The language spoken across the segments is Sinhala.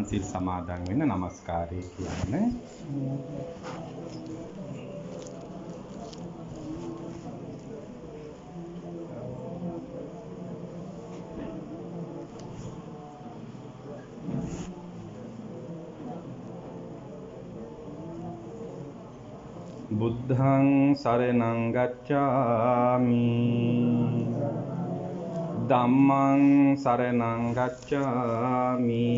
පන්සිල් සමාදන් වෙන නමස්කාරය කියන්නේ. බුද්ධං සරණං ගච්ඡාමි ධම්මං සරණං ගච්ඡාමි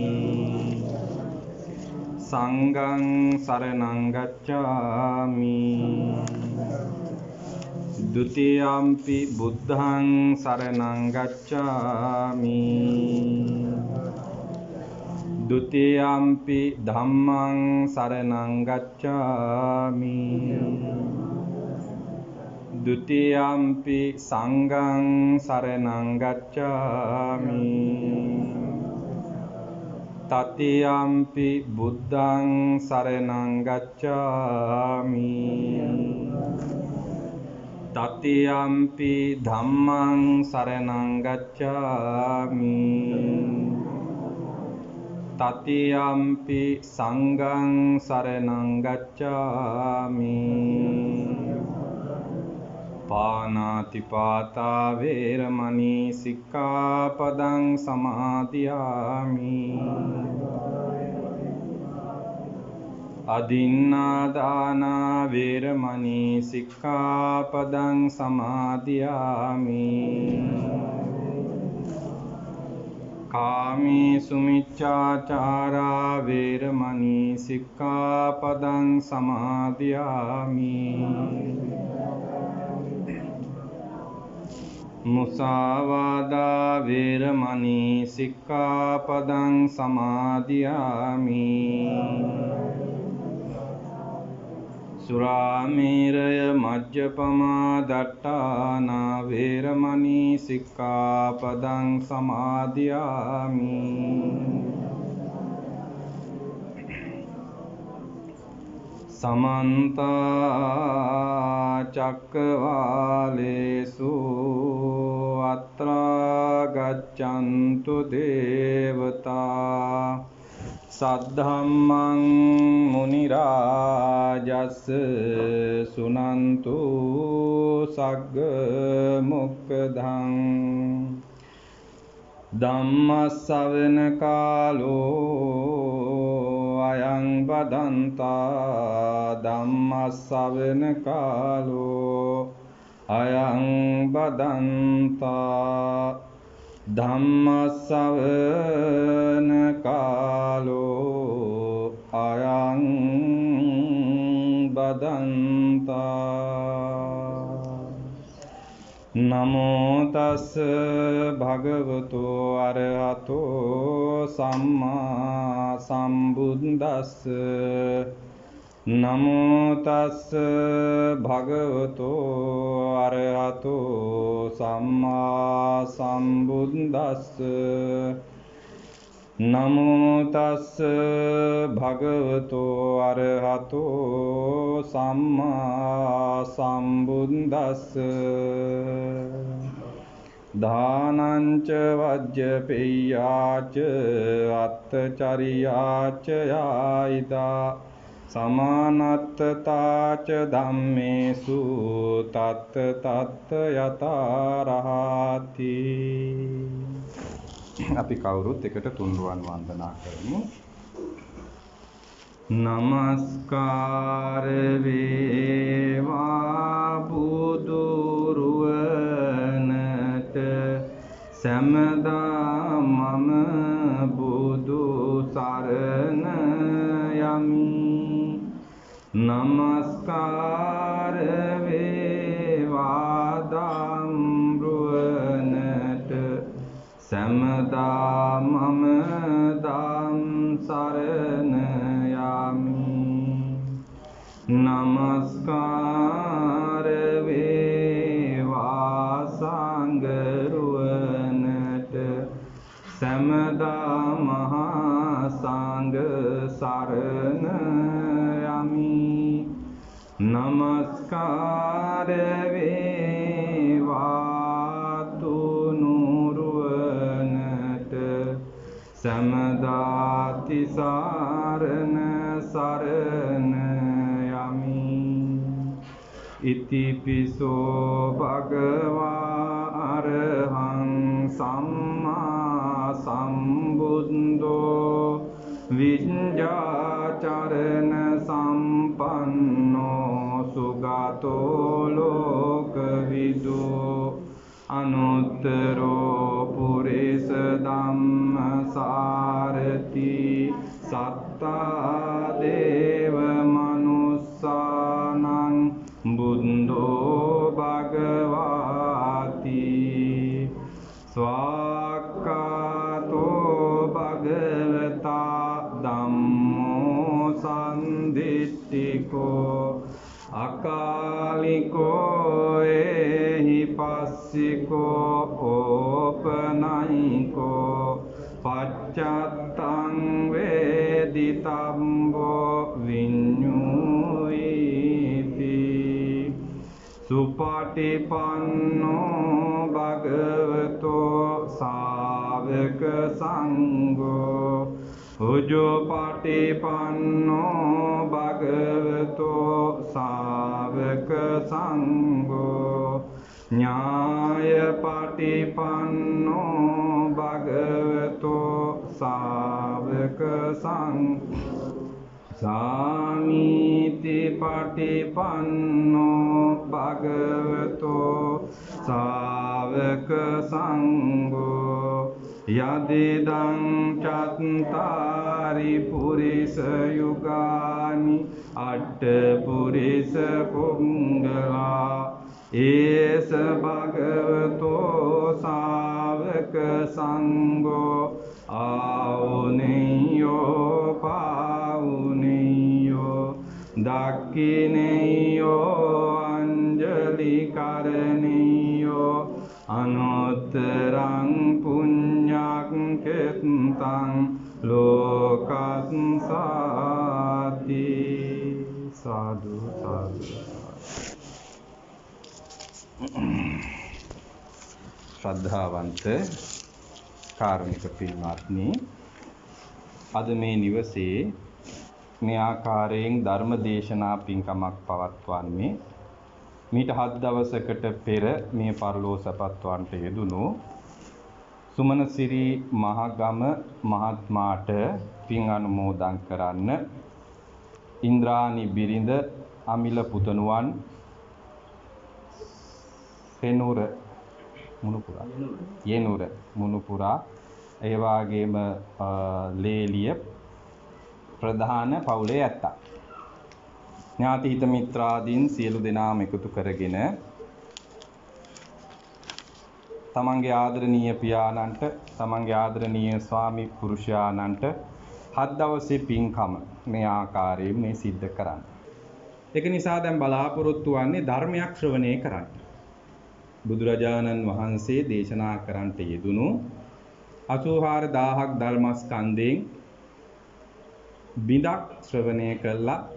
සංඝං සරණං ගච්ඡාමි ဒုတိယံ පි බුද්ධං සරණං ගච්ඡාමි ဒုတိယံ පි ධම්මං සරණං ගච්ඡාමි ဒုတိယံ පි සංඝං සරණං ගච්ඡාමි တတိယံ පි බුද්ධං සරණං ගච්ඡාමි တတိယံ පි ධම්මං සරණං ගච්ඡාමි တတိယံ පි සංඝං සරණං ගච්ඡාමි පාණාතිපාතා වේරමණී සික්ඛාපදං සමාදියාමි อดินนาดานาเวรมณีสิกขาปดังสมาธิยามิกามิสุมิจฉาจาราเวรมณีสิกขาปดังสมาธิยามิมุสาวาดาเวรมณีสิกขาปดังสมาธิยามิสุราเมรยมัจจปมาดัตถานาเวรมณีสิกขาปดังสมาธิยามิสมันตาจักขวาเลสุอัตรากัจจันตุเทวตาสัทธัมมังมุนิราจัสสุนันตุสักขมุขดังธัมมัสสวนกาโลอายังบัดดันตาธัมมัสสวนกาโลอายังบัดดันตาธัมมัสสวนกาโลอายังบัดดันตานะโมตัสสะภะคะวะโตอะระหะโตสัมมาสัมพุทธัสสะนะโมตัสสะภะคะวะโตอะระหะโตสัมมาสัมพุทธัสสะนะโมตัสสะภะคะวะโตอะระหะโตสัมมาสัมพุทธัสสะดานัญจวัจจปิยาจอัตตจริยาจยาอิตาสมานัตตาจธัมเมสุตัตตัตยตารหติ අපි කවුරුත් එකට තුන්රුවන් වන්දනා කරමු. නමස්කාර වේවා බුදුරුවනට සැමදා මම බුදු සරණ යමි. නමස්කාර වේවා ධම්රුවනට සැමදා මම ධම් සරණ යමි. නමස්කාර වේවා සංඝරුවනට සැමදා මහා සංඝ සරණ යමි. නමස්කාර වේවා සැමදා අතිසරණ සරණ යමි ඉතිපිසෝ භගවා අරහං සම්මා සම්බුද්ධෝ විඤ්ඤාචරණ සම්පන්නෝ සුගතෝ ලෝකවිදු අනුත්තරෝ පුරිස ධම්මසාරති සත්තා දේව මනුස්සානං බුද්ධෝ භගවාති ස්වාක්ඛාතෝ භගවතා ධම්මෝ සම්දිට්ඨිකෝ අකාලිකෝ එහි පස්සිකෝ ඕපනයිකෝ පච්චත්තං වේදිතම්බෝ විඤ්ඤුයිති සුපටිපන්නෝ භගවතෝ සාවක සංඝෝ උජුපටිපන්නෝ භගවතෝ සාවක සංඝෝ ඥායපටිපන්නෝ භගවතෝ සාවක සංඝෝ සාමීති පටිපන්නෝ භගවතෝ සාවක සංඝෝ යදිදං චත්තාරි පුරිස යුගානි අට්ඨ පුරිස පුංගලා ඒස භගවතෝ සාවක සංඝෝ ආවුනියෝ පාවුනියෝ දක්ඛිනියෝ අංජලි කරණියෝ අනුත්තරං පුඤ්ඤක්ඛෙත්තං ලෝකස්සාති සාදු සාදු ශ්‍රද්ධාවන්ත කාරුණික පින්වත්නි අද මේ නිවසේ මේ ආකාරයෙන් ධර්ම දේශනා පින්කමක් පවත්වන්නේ මීට 7 දවසකට පෙර මේ පරලෝසපත්වන්ට යෙදුණු සුමනසිරි මහගම මහත්මාට පින් අනුමෝදන් කරන්න ඉන්ද්‍රානි බිරිඳ අමිල පුතණුවන් පෙනුර මුණුපුරා යනුර මුණුපුරා ඒ වගේම ලේලිය ප්‍රධාන පවුලේ ඇත්තා ඥාති හිත මිත්‍රාදීන් සියලු දෙනාම එකතු කරගෙන තමන්ගේ ආදරණීය පියාණන්ට තමන්ගේ ආදරණීය ස්වාමි පුරුෂයාණන්ට 7 දවසේ පින්කම මේ ආකාරයෙන් මේ සිද්ධ කරන්න. ඒක නිසා දැන් බලාපොරොත්තු වන්නේ ධර්මයක් ශ්‍රවණය කරන්න. බුදුරජාණන් වහන්සේ දේශනා කරන්නට යෙදුණු 84000ක් ධර්මස්කන්ධයෙන් බිඳක් ශ්‍රවණය කළා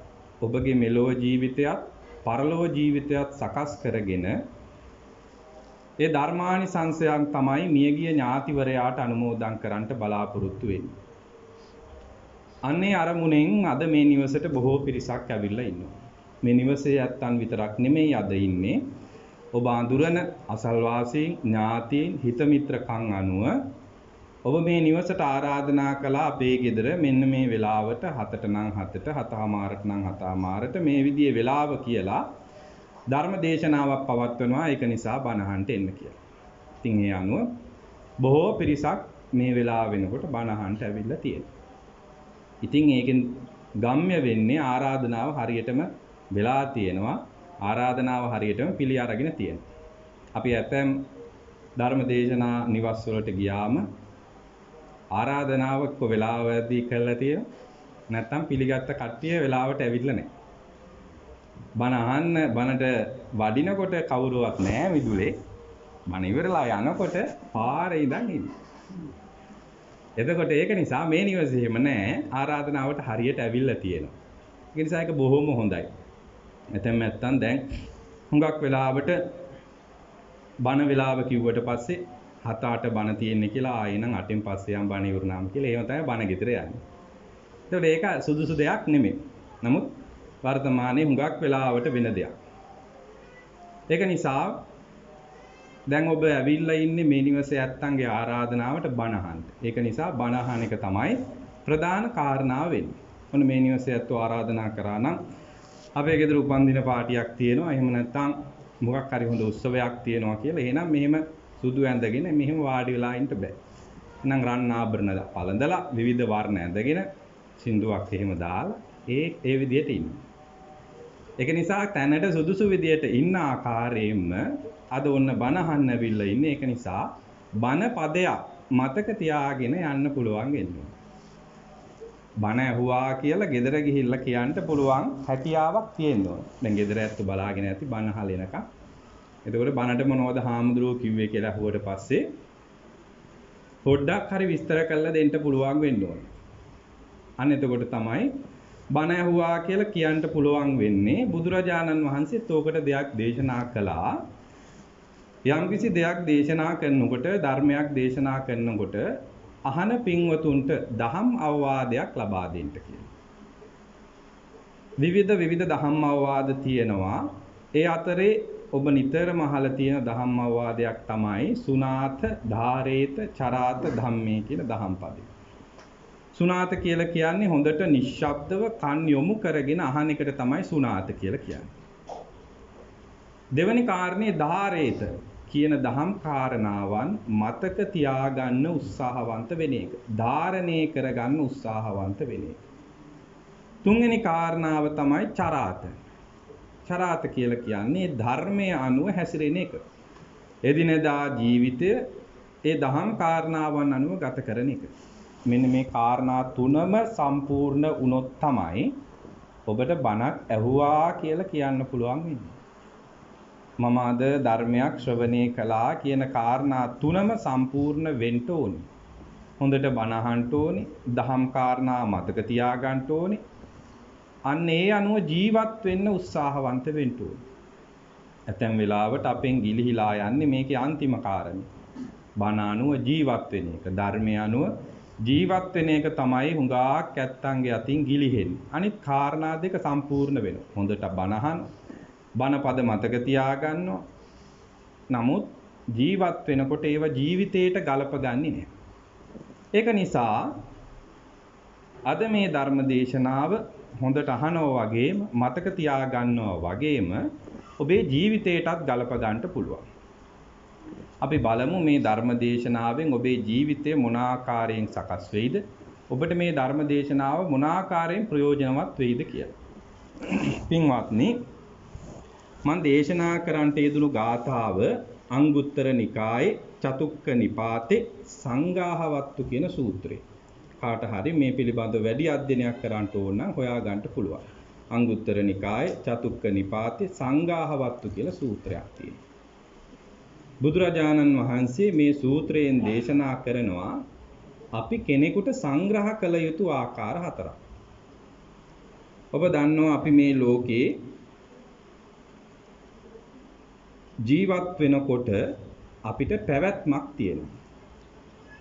ඔබගේ මෙලොව ජීවිතයත් පරලොව ජීවිතයත් සකස් කරගෙන ඒ ධර්මානිසංසයන් තමයි මියගිය ඥාතිවරයාට අනුමෝදන් කරන්නට බලාපොරොත්තු වෙන්නේ. අන්නේ අරමුණෙන් අද මේ නිවසට බොහෝ පිරිසක් ඇවිල්ලා ඉන්නවා. මේ නිවසේ ඇත්තන් විතරක් නෙමෙයි අද ඉන්නේ. ඔබ අඳුරන අසල්වාසීන් ඥාතීන් හිත මිත්‍රකම් අනුව ඔබ මේ නිවසට ආරාධනා කළා අපේ ගෙදර මෙන්න මේ වෙලාවට 7ට නම් 7ට 7:00මාරට නම් 7:00මාරට මේ විදිහේ වෙලාව කියලා ධර්ම දේශනාවක් පවත්වනවා ඒක නිසා බණ අහන්න එන්න කියලා. ඉතින් ඒ අනුව බොහෝ පිරිසක් මේ වෙලාව වෙනකොට බණ අහන්න ඇවිල්ලා තියෙනවා. ඉතින් ඒකෙන් ගම්ම්‍ය වෙන්නේ ආරාධනාව හරියටම වෙලා තියෙනවා. ආරාධනාව හරියටම පිළි අරගෙන තියෙනවා. අපි ඇතැම් ධර්ම දේශනා නිවස් වලට ගියාම ආරාධනාවක් වෙලාවදී කළා තියෙනවා. නැත්තම් පිළිගත්ත කට්ටිය වෙලාවට ඇවිල්ලා නැහැ. බණ අහන්න බණට වඩිනකොට කවුරුවත් නැහැ මිදුලේ. බණ ඉවරලා යනකොට පාරේ ඉඳන් ඉන්නේ. එතකොට ඒක නිසා මේ නිවසේම නැහැ ආරාධනාවට හරියට ඇවිල්ලා තියෙනවා. ඒ නිසා ඒක බොහොම හොඳයි. එතෙන් නැත්තම් දැන් හුඟක් වෙලාවට බණ වෙලාව කිව්වට පස්සේ 7-8 බණ තියෙන්නේ කියලා ආයෙ නම් 8න් පස්සේ යම් බණ ඉවරනාම කියලා එහෙම තමයි බණ ගෙදර යන්නේ. ඒතකොට ඒක සුදුසු දෙයක් නෙමෙයි. නමුත් වර්තමානයේ හුඟක් වෙලාවට වෙන දෙයක්. ඒක නිසා දැන් ඔබ ඇවිල්ලා ඉන්නේ මේ නිවසේ ඇත්තන්ගේ ආරාධනාවට බණ අහන්න. ඒක නිසා බණ අහන එක තමයි ප්‍රධාන කාරණාව වෙන්නේ. ඔන්න මේ නිවසේ ඇත්තෝ ආරාධනා කරා නම් අපේ ගෙදර උපන්දින පාටියක් තියෙනවා. එහෙම නැත්නම් මොකක් හරි හොඳ උත්සවයක් තියෙනවා කියලා. එහෙනම් මෙහෙම සුදු ඇඳගෙන මෙහෙම වාඩි වෙලා ඉන්න බෑ. එහෙනම් රන් ආභරණ පළඳලා විවිධ වර්ණ ඇඳගෙන සින්දුවක් එහෙම දාලා ඒ විදිහට ඉන්න. ඒක නිසා තැනට සුදුසු විදිහට ඉන්න ආකාරයෙන්ම අද ඔන්න බණ අහන්න ඇවිල්ලා ඉන්නේ. ඒක නිසා බණ පදයක් මතක තියාගෙන යන්න පුළුවන් වෙනවා. බණ ඇහුවා කියලා ගෙදර ගිහිල්ලා කියන්න පුළුවන් හැකියාවක් තියෙන්න ඕන. දැන් ගෙදර ඇත්ත බලාගෙන ඇති බණ අහලා එනකම්. එතකොට බණට මොනවද හාමුදුරුවෝ කිව්වේ කියලා අහුවට පස්සේ පොඩ්ඩක් හරි විස්තර කරලා දෙන්න පුළුවන් වෙන්න ඕන. අන්න එතකොට තමයි බණ ඇහුවා කියලා කියන්න පුළුවන් වෙන්නේ. බුදුරජාණන් වහන්සේත් ඕකට දෙයක් දේශනා කළා. යම්කිසි දෙයක් දේශනා කරනකොට ධර්මයක් දේශනා කරනකොට අහන පින්වතුන්ට දහම් අවවාදයක් ලබා දෙන්න කියලා. විවිධ දහම් අවවාද තියෙනවා. ඒ අතරේ ඔබ නිතරම අහලා තියෙන දහම් අවවාදයක් තමයි සුනාත ධාරේත චරාත ධම්මේ කියන දහම් පදේ. සුනාත කියලා කියන්නේ හොඳට නිශ්ශබ්දව කන් යොමු කරගෙන අහන එකට තමයි සුනාත කියලා කියන්නේ. දෙවැනි කාරණේ ධාරේත කියන දහම් කාරණාවන් මතක තියාගන්න උත්සාහවන්ත වෙන එක. ධාරණය කරගන්න උත්සාහවන්ත වෙන එක. තුන්වෙනි කාරණාව තමයි චරාත. චරාත කියලා කියන්නේ ධර්මයේ අනුව හැසිරෙන එක. එදිනෙදා ජීවිතය ඒ දහම් කාරණාවන් අනුව ගත කරන එක. මෙන්න මේ කාරණා තුනම සම්පූර්ණ වුණොත් තමයි ඔබට බණක් ඇහුවා කියලා කියන්න පුළුවන් වෙන්නේ. මම අද ධර්මයක් ශ්‍රවණය කළා කියන කාරණා තුනම සම්පූර්ණ වෙන්න ඕනේ. හොඳට බණ අහන්න ඕනේ, දහම් කාරණා මතක තියාගන්න ඕනේ. අන්න ඒ අනුව ජීවත් වෙන්න උත්සාහවන්ත වෙන්න ඕනේ. ඇතැම් වෙලාවට අපෙන් ගිලිහිලා යන්නේ මේකේ අන්තිම කාරණේ. බණ අනුව ජීවත් වෙන එක, ධර්මය අනුව ජීවත් වෙන එක තමයි හුඟක් ඇත්තන්ගේ අතින් ගිලිහෙන්නේ. අනිත් කාරණා දෙක සම්පූර්ණ වෙනවා. හොඳට බණ අහන්න, බණ පද මතක තියාගන්නවා. නමුත් ජීවත් වෙනකොට ඒව ජීවිතේට ගලපගන්නේ නැහැ. ඒක නිසා අද මේ ධර්ම දේශනාව හොඳට අහනවා වගේම මතක තියාගන්නවා වගේම ඔබේ ජීවිතේටත් ගලප ගන්න පුළුවන්. අපි බලමු මේ ධර්ම දේශනාවෙන් ඔබේ ජීවිතය මොන ආකාරයෙන් සකස් වෙයිද? ඔබට මේ ධර්ම දේශනාව මොන ආකාරයෙන් ප්‍රයෝජනවත් වෙයිද කියලා. පින්වත්නි, මම දේශනා කරන්නට යෙදුණු ගාථාව අංගුත්තර නිකායේ චතුක්ක නිපාතේ සංඝාහවත්තු කියන සූත්‍රය. කාට හරි මේ පිළිබඳව වැඩි අධ්‍යයනයක් කරන්න ඕන නම් හොයා ගන්න පුළුවන්. අංගුත්තර නිකායේ චතුක්ක නිපාතේ සංඝාහවත්තු කියලා සූත්‍රයක් තියෙනවා. බුදුරජාණන් වහන්සේ මේ සූත්‍රයෙන් දේශනා කරනවා අපි කෙනෙකුට සංග්‍රහ කළ යුතු ආකාර හතරක්. ඔබ දන්නවා අපි මේ ලෝකේ ජීවත් වෙනකොට අපිට පැවැත්මක් තියෙනවා.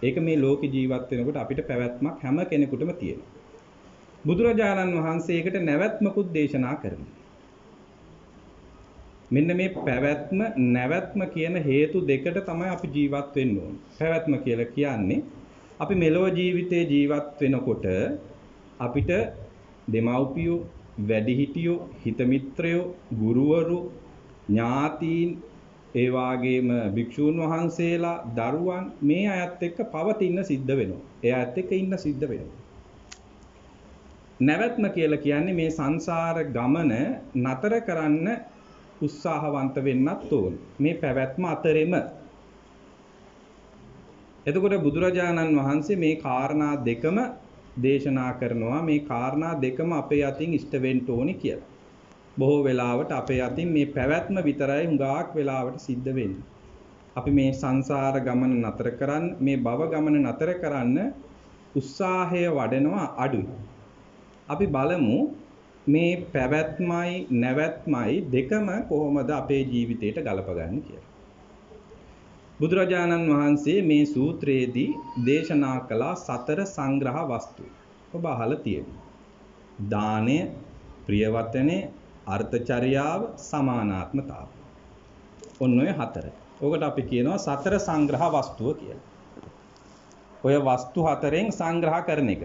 ඒක මේ ලෝකේ ජීවත් වෙනකොට අපිට පැවැත්මක් හැම කෙනෙකුටම තියෙනවා. බුදුරජාණන් වහන්සේ ඒකට නැවැත්මකුත් දේශනා කරනවා. මෙන්න මේ පැවැත්ම නැවැත්ම කියන හේතු දෙකට තමයි අපි ජීවත් වෙන්න ඕනේ. පැවැත්ම කියලා කියන්නේ අපි මෙලොව ජීවිතේ ජීවත් වෙනකොට අපිට දෙමව්පියෝ, වැඩිහිටියෝ, හිත මිත්‍රයෝ, ගුරුවරු, ඥාතීන්, ඒ වගේම භික්ෂූන් වහන්සේලා, දරුවන් මේ අයත් එක්ක පවතින්න සිද්ධ වෙනවා. ඒ අයත් එක්ක ඉන්න සිද්ධ වෙනවා. නැවැත්ම කියලා කියන්නේ මේ සංසාර ගමන නතර කරන්න උත්සාහවන්ත වෙන්නත් ඕන. මේ පැවැත්ම අතරෙම. එතකොට බුදුරජාණන් වහන්සේ මේ කාරණා දෙකම දේශනා කරනවා. මේ කාරණා දෙකම අපේ අතින් ඉෂ්ට වෙන්න ඕනේ කියලා. බොහෝ වෙලාවට අපේ අතින් මේ පැවැත්ම විතරයි හුඟක් වෙලාවට සිද්ධ වෙන්නේ. අපි මේ සංසාර ගමන නතර කරන්න, මේ භව ගමන නතර කරන්න උත්සාහය වඩනවා අඩුයි. අපි බලමු මේ පැවැත්මයි නැවැත්මයි දෙකම කොහොමද අපේ ජීවිතයට ගලපගන්නේ කියලා. බුදුරජාණන් වහන්සේ මේ සූත්‍රයේදී දේශනා කළ 4 සංග්‍රහ වස්තු. ඔබ අහලා තියෙනවා. දානය, ප්‍රියවචනේ, අර්ථචර්යාව, සමානාත්මතාව. ඔන්න ඔය හතර. ඔකට අපි කියනවා සතර සංග්‍රහ වස්තුව කියලා. ඔය වස්තු හතරෙන් සංග්‍රහ කරන එක.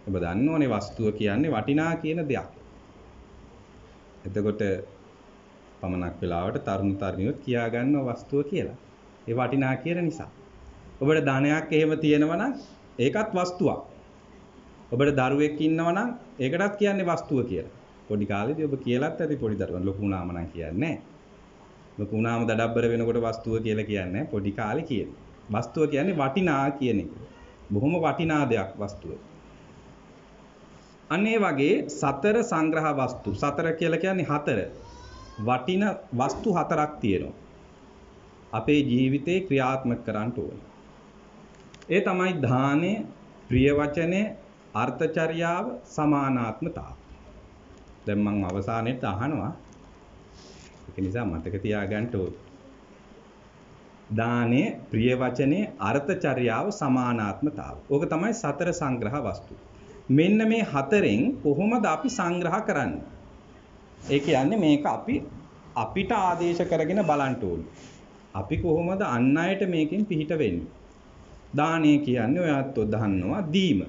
ඔබ දන්න ඕනේ වස්තුව කියන්නේ වටිනා කියන දෙයක්. එතකොට පමණක් වෙලාවට තරුණ තරුණියොත් කියා ගන්නව වස්තුව කියලා. ඒ වටිනා කියන නිසා. ඔබට ධනයක් එහෙම තියෙනවා නම් ඒකත් වස්තුවක්. ඔබට දරුවෙක් ඉන්නවා නම් ඒකටත් කියන්නේ වස්තුව කියලා. පොඩි කාලේදී ඔබ කියලාත් ඇති පොඩි දරුවන් ලොකු වුණාම නම් කියන්නේ නැහැ. ලොකු වුණාම දඩබ්බර වෙනකොට වස්තුව කියලා කියන්නේ පොඩි කාලේ කියන්නේ. වස්තුව කියන්නේ වටිනා කියන එක. බොහොම වටිනා දෙයක් වස්තුව. අනේ වගේ සතර සංග්‍රහ වස්තු. සතර කියලා කියන්නේ හතර. වටින වස්තු හතරක් තියෙනවා. අපේ ජීවිතේ ක්‍රියාත්මක කරන්න ඕනේ. ඒ තමයි දානය, ප්‍රිය වචනේ, අර්ථචර්යාව, සමානාත්මතාව. දැන් මම අවසානයේත් අහනවා. ඒක නිසා මතක තියාගන්න ඕනේ. දානය, ප්‍රිය වචනේ, අර්ථචර්යාව, සමානාත්මතාව. ඕක තමයි සතර සංග්‍රහ වස්තු. මෙන්න මේ හතරෙන් කොහොමද අපි සංග්‍රහ කරන්නේ? ඒ කියන්නේ මේක අපිට ආදේශ කරගෙන බලන්න ඕනේ. අපි කොහොමද අන් අයට මේකෙන් පිහිට වෙන්නේ? දානය කියන්නේ ඔයත් දන්නවා දීම.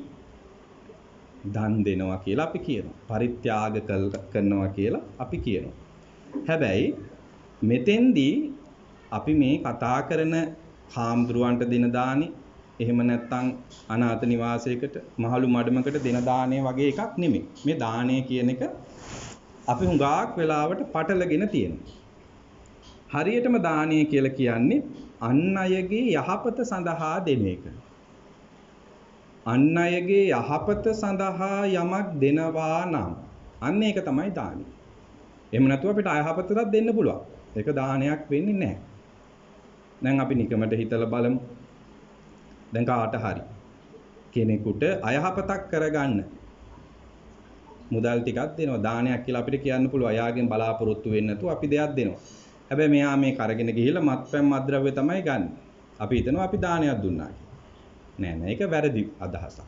දන් දෙනවා කියලා අපි කියනවා. පරිත්‍යාග කරනවා කියලා අපි කියනවා. හැබැයි මෙතෙන්දී අපි මේ කතා කරන හාමුදුරුවන්ට දෙන දානි එහෙම නැත්නම් අනාථ නිවාසයකට මහලු මඩමකට දෙන දානය වගේ එකක් නෙමෙයි. මේ දානය කියන එක අපි හුඟක් වෙලාවට පටලගෙන තියෙනවා. හරියටම දානය කියලා කියන්නේ අන් අයගේ යහපත සඳහා දෙන එක. අන් අයගේ යහපත සඳහා යමක් දෙනවා නම් අන්න ඒක තමයි දානි. එහෙම නැතුව අපිට අයහපතක් දෙන්න පුළුවන්. ඒක දානයක් වෙන්නේ නැහැ. දැන් අපි නිකමට හිතලා බලමු. දැන් කාට හරි කෙනෙකුට අයහපතක් කරගන්න මුදල් ටිකක් දෙනවා. දානයක් කියලා අපිට කියන්න පුළුවන්. එයාගෙන් බලාපොරොත්තු වෙන්නේ නැතුව අපි දෙයක් දෙනවා. හැබැයි මෙයා මේ කරගෙන ගිහිල්ලා මත්පැන් මත්ද්‍රව්‍ය තමයි ගන්න. අපි හිතනවා අපි දානයක් දුන්නා කියලා. නෑ ඒක වැරදි අදහසක්.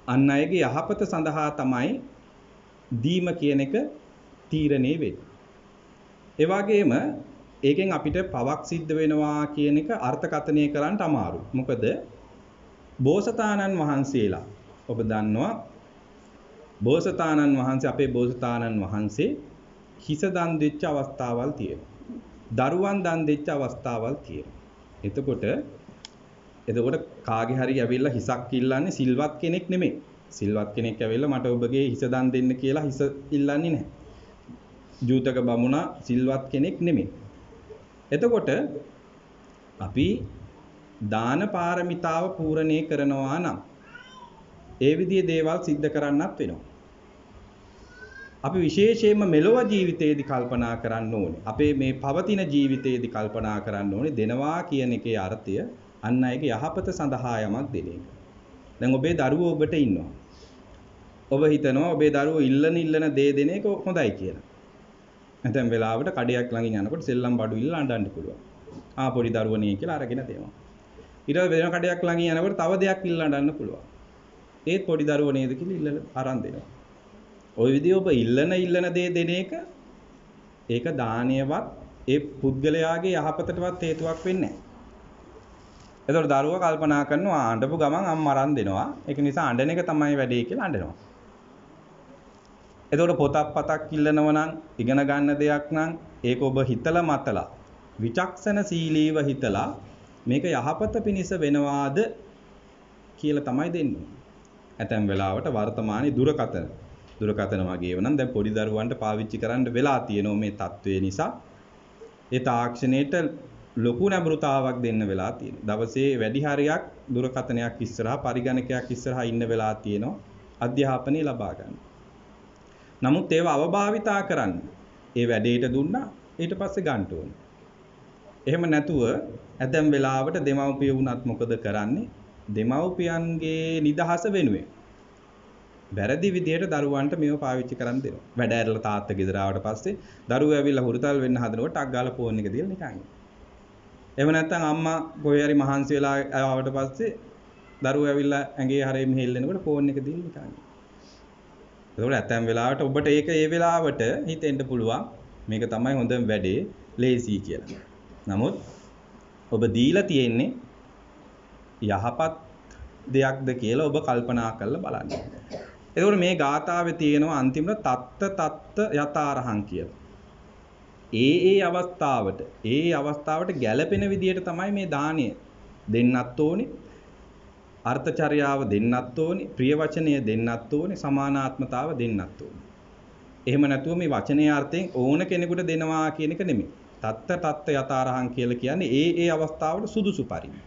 අන් අයගේ යහපත සඳහා තමයි දීම කියන එක තීරණය වෙන්නේ. ඒ වගේම ඒකෙන් අපිට පවක් සිද්ධ වෙනවා කියන එක අර්ථකථනය කරන්න අමාරුයි. මොකද බෝසතාණන් වහන්සේලා ඔබ දන්නවා බෝසතාණන් වහන්සේ අපේ බෝසතාණන් වහන්සේ හිස දන් දෙච්ච අවස්ථාවල් තියෙනවා. දරුවන් දන් දෙච්ච අවස්ථාවල් තියෙනවා. එතකොට කාගේ හරි ඇවිල්ලා හිසක් ඉල්ලන්නේ සිල්වත් කෙනෙක් නෙමෙයි. සිල්වත් කෙනෙක් ඇවිල්ලා මට ඔබගේ හිස දන් දෙන්න කියලා හිස ඉල්ලන්නේ නැහැ. ජූතක බමුණා සිල්වත් කෙනෙක් නෙමෙයි. එතකොට අපි දාන පාරමිතාව පූර්ණේ කරනවා නම් ඒ විදිහේ දේවල් සිද්ධ කරන්නත් වෙනවා. අපි විශේෂයෙන්ම මෙලොව ජීවිතයේදී කල්පනා කරන්න ඕනේ. අපේ මේ පවතින ජීවිතයේදී කල්පනා කරන්න ඕනේ දෙනවා කියන එකේ අර්ථය අන් අයගේ යහපත සඳහා යමක් දෙන එක. දැන් ඔබේ දරුවෝ ඔබට ඉන්නවා. ඔබ හිතනවා ඔබේ දරුවෝ ඉල්ලන දේ දෙන එක හොඳයි කියලා. නැත්නම් වෙලාවට කඩයක් ළඟින් යනකොට සෙල්ලම් බඩු ඉල්ල අඬන්න පුළුවන්. පොඩි දරුවනේ කියලා අරගෙන දෙනවා. ඊට වෙන කඩයක් ළඟින් යනකොට තව දෙයක් ඉල්ල අඬන්න පුළුවන්. ඒත් පොඩි දරුවෝ නේද කියලා ඉල්ල අරන් දෙනවා. ওই විදිහ ඔබ ඉල්ලන දේ දෙන එක ඒක දානයවත් ඒ පුද්ගලයාගේ යහපතටවත් හේතුවක් වෙන්නේ නැහැ. එතකොට දරුවා කල්පනා කරනවා අඬපු ගමන් අම්මා අරන් දෙනවා. ඒක නිසා අඬන එක තමයි වැඩේ කියලා අඬනවා. එතකොට පොතක් ඉල්ලනවා නම් ඉගෙන ගන්න දෙයක් නම් ඒක ඔබ හිතලා මතලා විචක්ෂණශීලීව හිතලා මේක යහපත පිණිස වෙනවාද කියලා තමයි දෙන්නේ. ඇතැම් වෙලාවට වර්තමානයේ දුරකථන වගේ වෙනනම් දැන් පොඩි දරුවන්ට පාවිච්චි කරන්න වෙලා තියෙනවා මේ තත්ත්වය නිසා. ඒ තාක්ෂණයට ලොකු නැඹුරුතාවක් දෙන්න වෙලා තියෙනවා. දවසේ වැඩි හරියක් දුරකථනයක් ඉස්සරහා පරිගණකයක් ඉස්සරහා ඉන්න වෙලා තියෙනවා අධ්‍යාපනය ලබා ගන්න. නමුත් ඒව අවභාවිතා කරන්න. ඒ වැඩේට දුන්නා ඊට පස්සේ ගන්න ඕනේ. එහෙම නැතුව ඇතැම් වෙලාවට දෙමව්පිය වුණත් මොකද කරන්නේ? දෙමව්පියන්ගේ නිදහස වෙනුවෙන් වැරදි විදියට දරුවන්ට මේව පාවිච්චි කරන්න දෙනවා. වැඩ ඇරලා තාත්තා ගෙදර ආවට පස්සේ දරුවෝ ඇවිල්ලා හුරුතල් වෙන්න හදනකොට ටක් ගාලා ෆෝන් එක දීලා නිකන් ඉන්න. එහෙම නැත්නම් අම්මා කොහේ හරි මහන්සි වෙලා ආවට පස්සේ දරුවෝ ඇවිල්ලා ඇඟේ හරේ මෙහෙල්ලෙනකොට ෆෝන් එක දීලා නිකන්. ඒකෝට ඇතැම් වෙලාවට ඔබට ඒක ඒ වෙලාවට හිතෙන්න පුළුවන් මේක තමයි හොඳම වැඩේ ලේසි කියලා. නමුත් ඔබ දීලා තියෙන්නේ යහපත් දෙයක්ද කියලා ඔබ කල්පනා කරලා බලන්න. ඒකෝට මේ ගාථාවේ තියෙනවා අන්තිමට තත්ත යතාරහං කියලා. ඒ අවස්ථාවට ගැළපෙන විදියට තමයි මේ දාණය දෙන්නත් ඕනේ. අර්ථචර්යාව දෙන්නත් ඕනේ, ප්‍රිය වචනය දෙන්නත් ඕනේ, සමානාත්මතාව දෙන්නත් ඕනේ. එහෙම නැතුව මේ වචනේ අර්ථයෙන් ඕන කෙනෙකුට දෙනවා කියන එක නෙමෙයි. තත්ත යතාරහං කියලා කියන්නේ ඒ අවස්ථාවට සුදුසු පරිදි.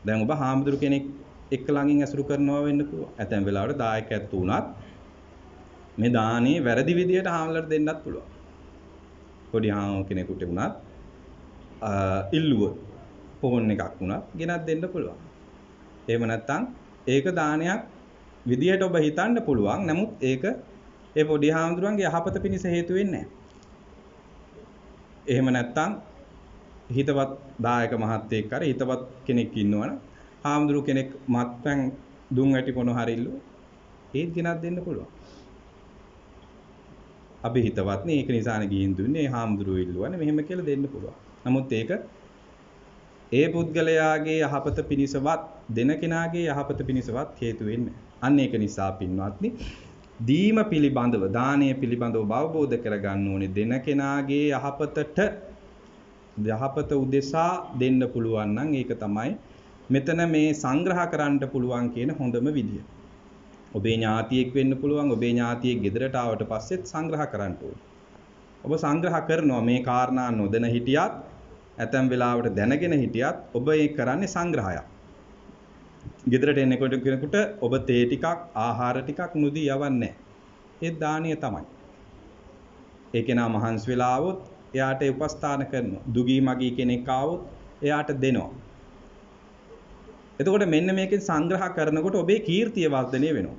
දැන් ඔබ හාමුදුරු කෙනෙක් එක්ක ළඟින් ඇසුරු කරනවා වෙන්න පුළුවන්. ඇතැම් වෙලාවට දායකයත් උනත් මේ දානේ වැරදි විදියට හාමුදුරට දෙන්නත් පුළුවන්. පොඩි හාමුදුරු කෙනෙකුට උනත් ඉල්ලුවොත් ෆෝන් එකක් උනත් ගෙනත් දෙන්න පුළුවන්. එහෙම නැත්නම් ඒක දානයක් විදියට ඔබ හිතන්න පුළුවන්. නමුත් ඒක ඒ පොඩි හාමුදුරන්ගේ යහපත පිණිස හේතු වෙන්නේ නැහැ. එහෙම නැත්නම් හිතවත් දායක මහත්තයෙක් හරි හිතවත් කෙනෙක් ඉන්නවනම් හාමුදුරු කෙනෙක් මත්පැන් දුම් වැටි පොන හරිල්ලු ඒත් ගෙනත් දෙන්න පුළුවන්. අපි හිතවත් නේ ඒක නිසානේ ගිහින් දුන්නේ හාමුදුරු ඉල්ලුවානේ මෙහෙම කියලා දෙන්න පුළුවන්. නමුත් ඒක ඒ පුද්ගලයාගේ යහපත පිණිසවත් දෙන කෙනාගේ යහපත පිණිසවත් හේතු වෙන්නේ. අන්න ඒක නිසා පින්වත්නි දීම පිළිබඳව දානය පිළිබඳව අවබෝධ කරගන්න ඕනේ දෙන කෙනාගේ යහපත උදෙසා දෙන්න පුළුවන් නම් ඒක තමයි මෙතන මේ සංග්‍රහ කරන්න පුළුවන් කියන හොඳම විදිය. ඔබේ ඥාතියෙක් වෙන්න පුළුවන්. ඔබේ ඥාතියෙක් ගෙදරට ආවට පස්සෙත් සංග්‍රහ කරන්න ඕනේ. ඔබ සංග්‍රහ කරනවා මේ කාරණා නොදැන හිටියත් ඇතැම් වෙලාවට දැනගෙන හිටියත් ඔබ ඒ කරන්නේ සංග්‍රහයක්. ගෙදරට එනකොට කෙනෙකුට ඔබ තේ ටිකක් ආහාර ටිකක් නුදී යවන්නේ නැහැ. ඒ දානිය තමයි. ඒ කෙනා මහන්සි වෙලා આવොත් එයාට උපස්ථාන කරනවා. දුගී මගී කෙනෙක් ආවොත් එයාට දෙනවා. එතකොට මෙන්න මේකෙන් සංග්‍රහ කරනකොට ඔබේ කීර්තිය වර්ධනය වෙනවා.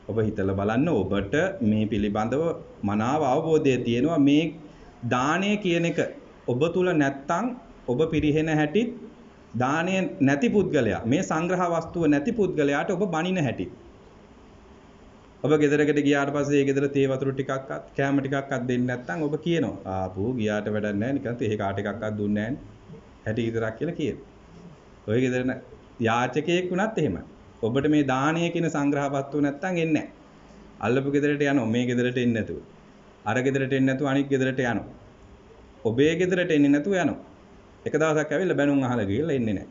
ඔබ හිතලා බලන්න ඔබට මේ පිළිබඳව මනාව අවබෝධය තියෙනවා මේ දානය කියන එක ඔබ තුල නැත්තම් ඔබ පිරිහෙන හැටිත් දානය නැති පුද්ගලයා මේ සංග්‍රහ වස්තුව නැති පුද්ගලයාට ඔබ බනින හැටි. ඔබ ගෙදරකට ගියාට පස්සේ ඒ ගෙදර තේ වතුර ටිකක්වත් කෑම ටිකක්වත් දෙන්නේ නැත්නම් ඔබ කියනවා ආපෝ ගියාට වැඩක් නැහැ නිකන් තේ කාට එකක්වත් දුන්නේ නැහැ හැටි විතරක් කියලා කියනවා. ඔය ගෙදර යාචකයෙක් වුණත් එහෙමයි. ඔබට මේ දානය කියන සංග්‍රහ වස්තුව නැත්නම් එන්නේ නැහැ. අල්ලපු ගෙදරට යනවා මේ ගෙදරට එන්නේ නැතුව. අර ගෙදරට එන්නේ නැතුව අනිත් ගෙදරට යනවා. ඔබේ ගෙදරට එන්නේ නැතුව යනවා. එක දවසක් ඇවිල්ලා බැනුම් අහලා ගිහලා එන්නේ නැහැ.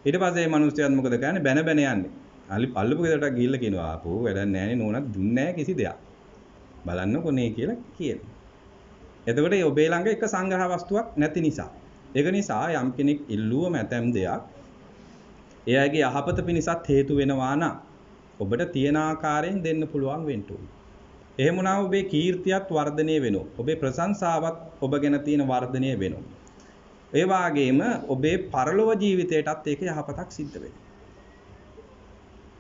ඊට පස්සේ මේ මිනිස්සුයන් මොකද කරන්නේ? බැන යන්නේ. අල්ලපු ගෙදරට ගිහලා කියනවා ආපෝ වැඩක් නැහැනේ නෝනත් දුන්නේ නැහැ කිසි දෙයක්. බලන්නකො නේ කියලා කියනවා. එතකොට ඔබේ ළඟ එක සංග්‍රහ වස්තුවක් නැති නිසා. ඒක නිසා යම් කෙනෙක් ඉල්ලුවම ඇතැම් දෙයක් එයාගේ යහපත පිණිසත් හේතු වෙනවා නම් ඔබට තියෙන ආකාරයෙන් දෙන්න පුළුවන් වෙන්න ඕනේ. එහෙම වුණාම ඔබේ කීර්තියත් වර්ධනය වෙනවා. ඔබේ ප්‍රශංසාවත් ඔබ ගැන තියෙන වර්ධනය වෙනවා. ඒ වගේම ඔබේ පරලොව ජීවිතයටත් ඒක යහපතක් සිද්ධ වෙනවා.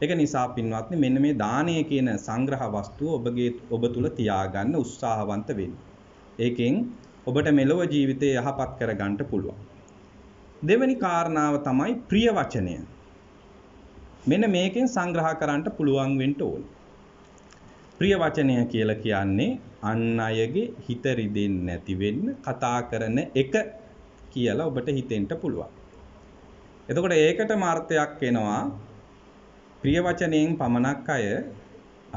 ඒක නිසා පින්වත්නි මෙන්න මේ දානය කියන සංග්‍රහ වස්තුව ඔබ තුල තියාගන්න උත්සාහවන්ත වෙන්න. ඒකෙන් ඔබට මෙලොව ජීවිතය යහපත් කරගන්න පුළුවන්. දෙවෙනි කාරණාව තමයි ප්‍රිය වචනය. මෙන්න මේකෙන් සංග්‍රහ කරන්න පුළුවන් වෙන්න ඕනේ. ප්‍රිය වචනය කියලා කියන්නේ අන් අයගේ හිත රිදෙන්නේ නැති වෙන්න කතා කරන එක කියලා ඔබට හිතෙන්න පුළුවන්. එතකොට ඒකටම අර්ථයක් එනවා ප්‍රිය වචනයෙන් පමණක් අය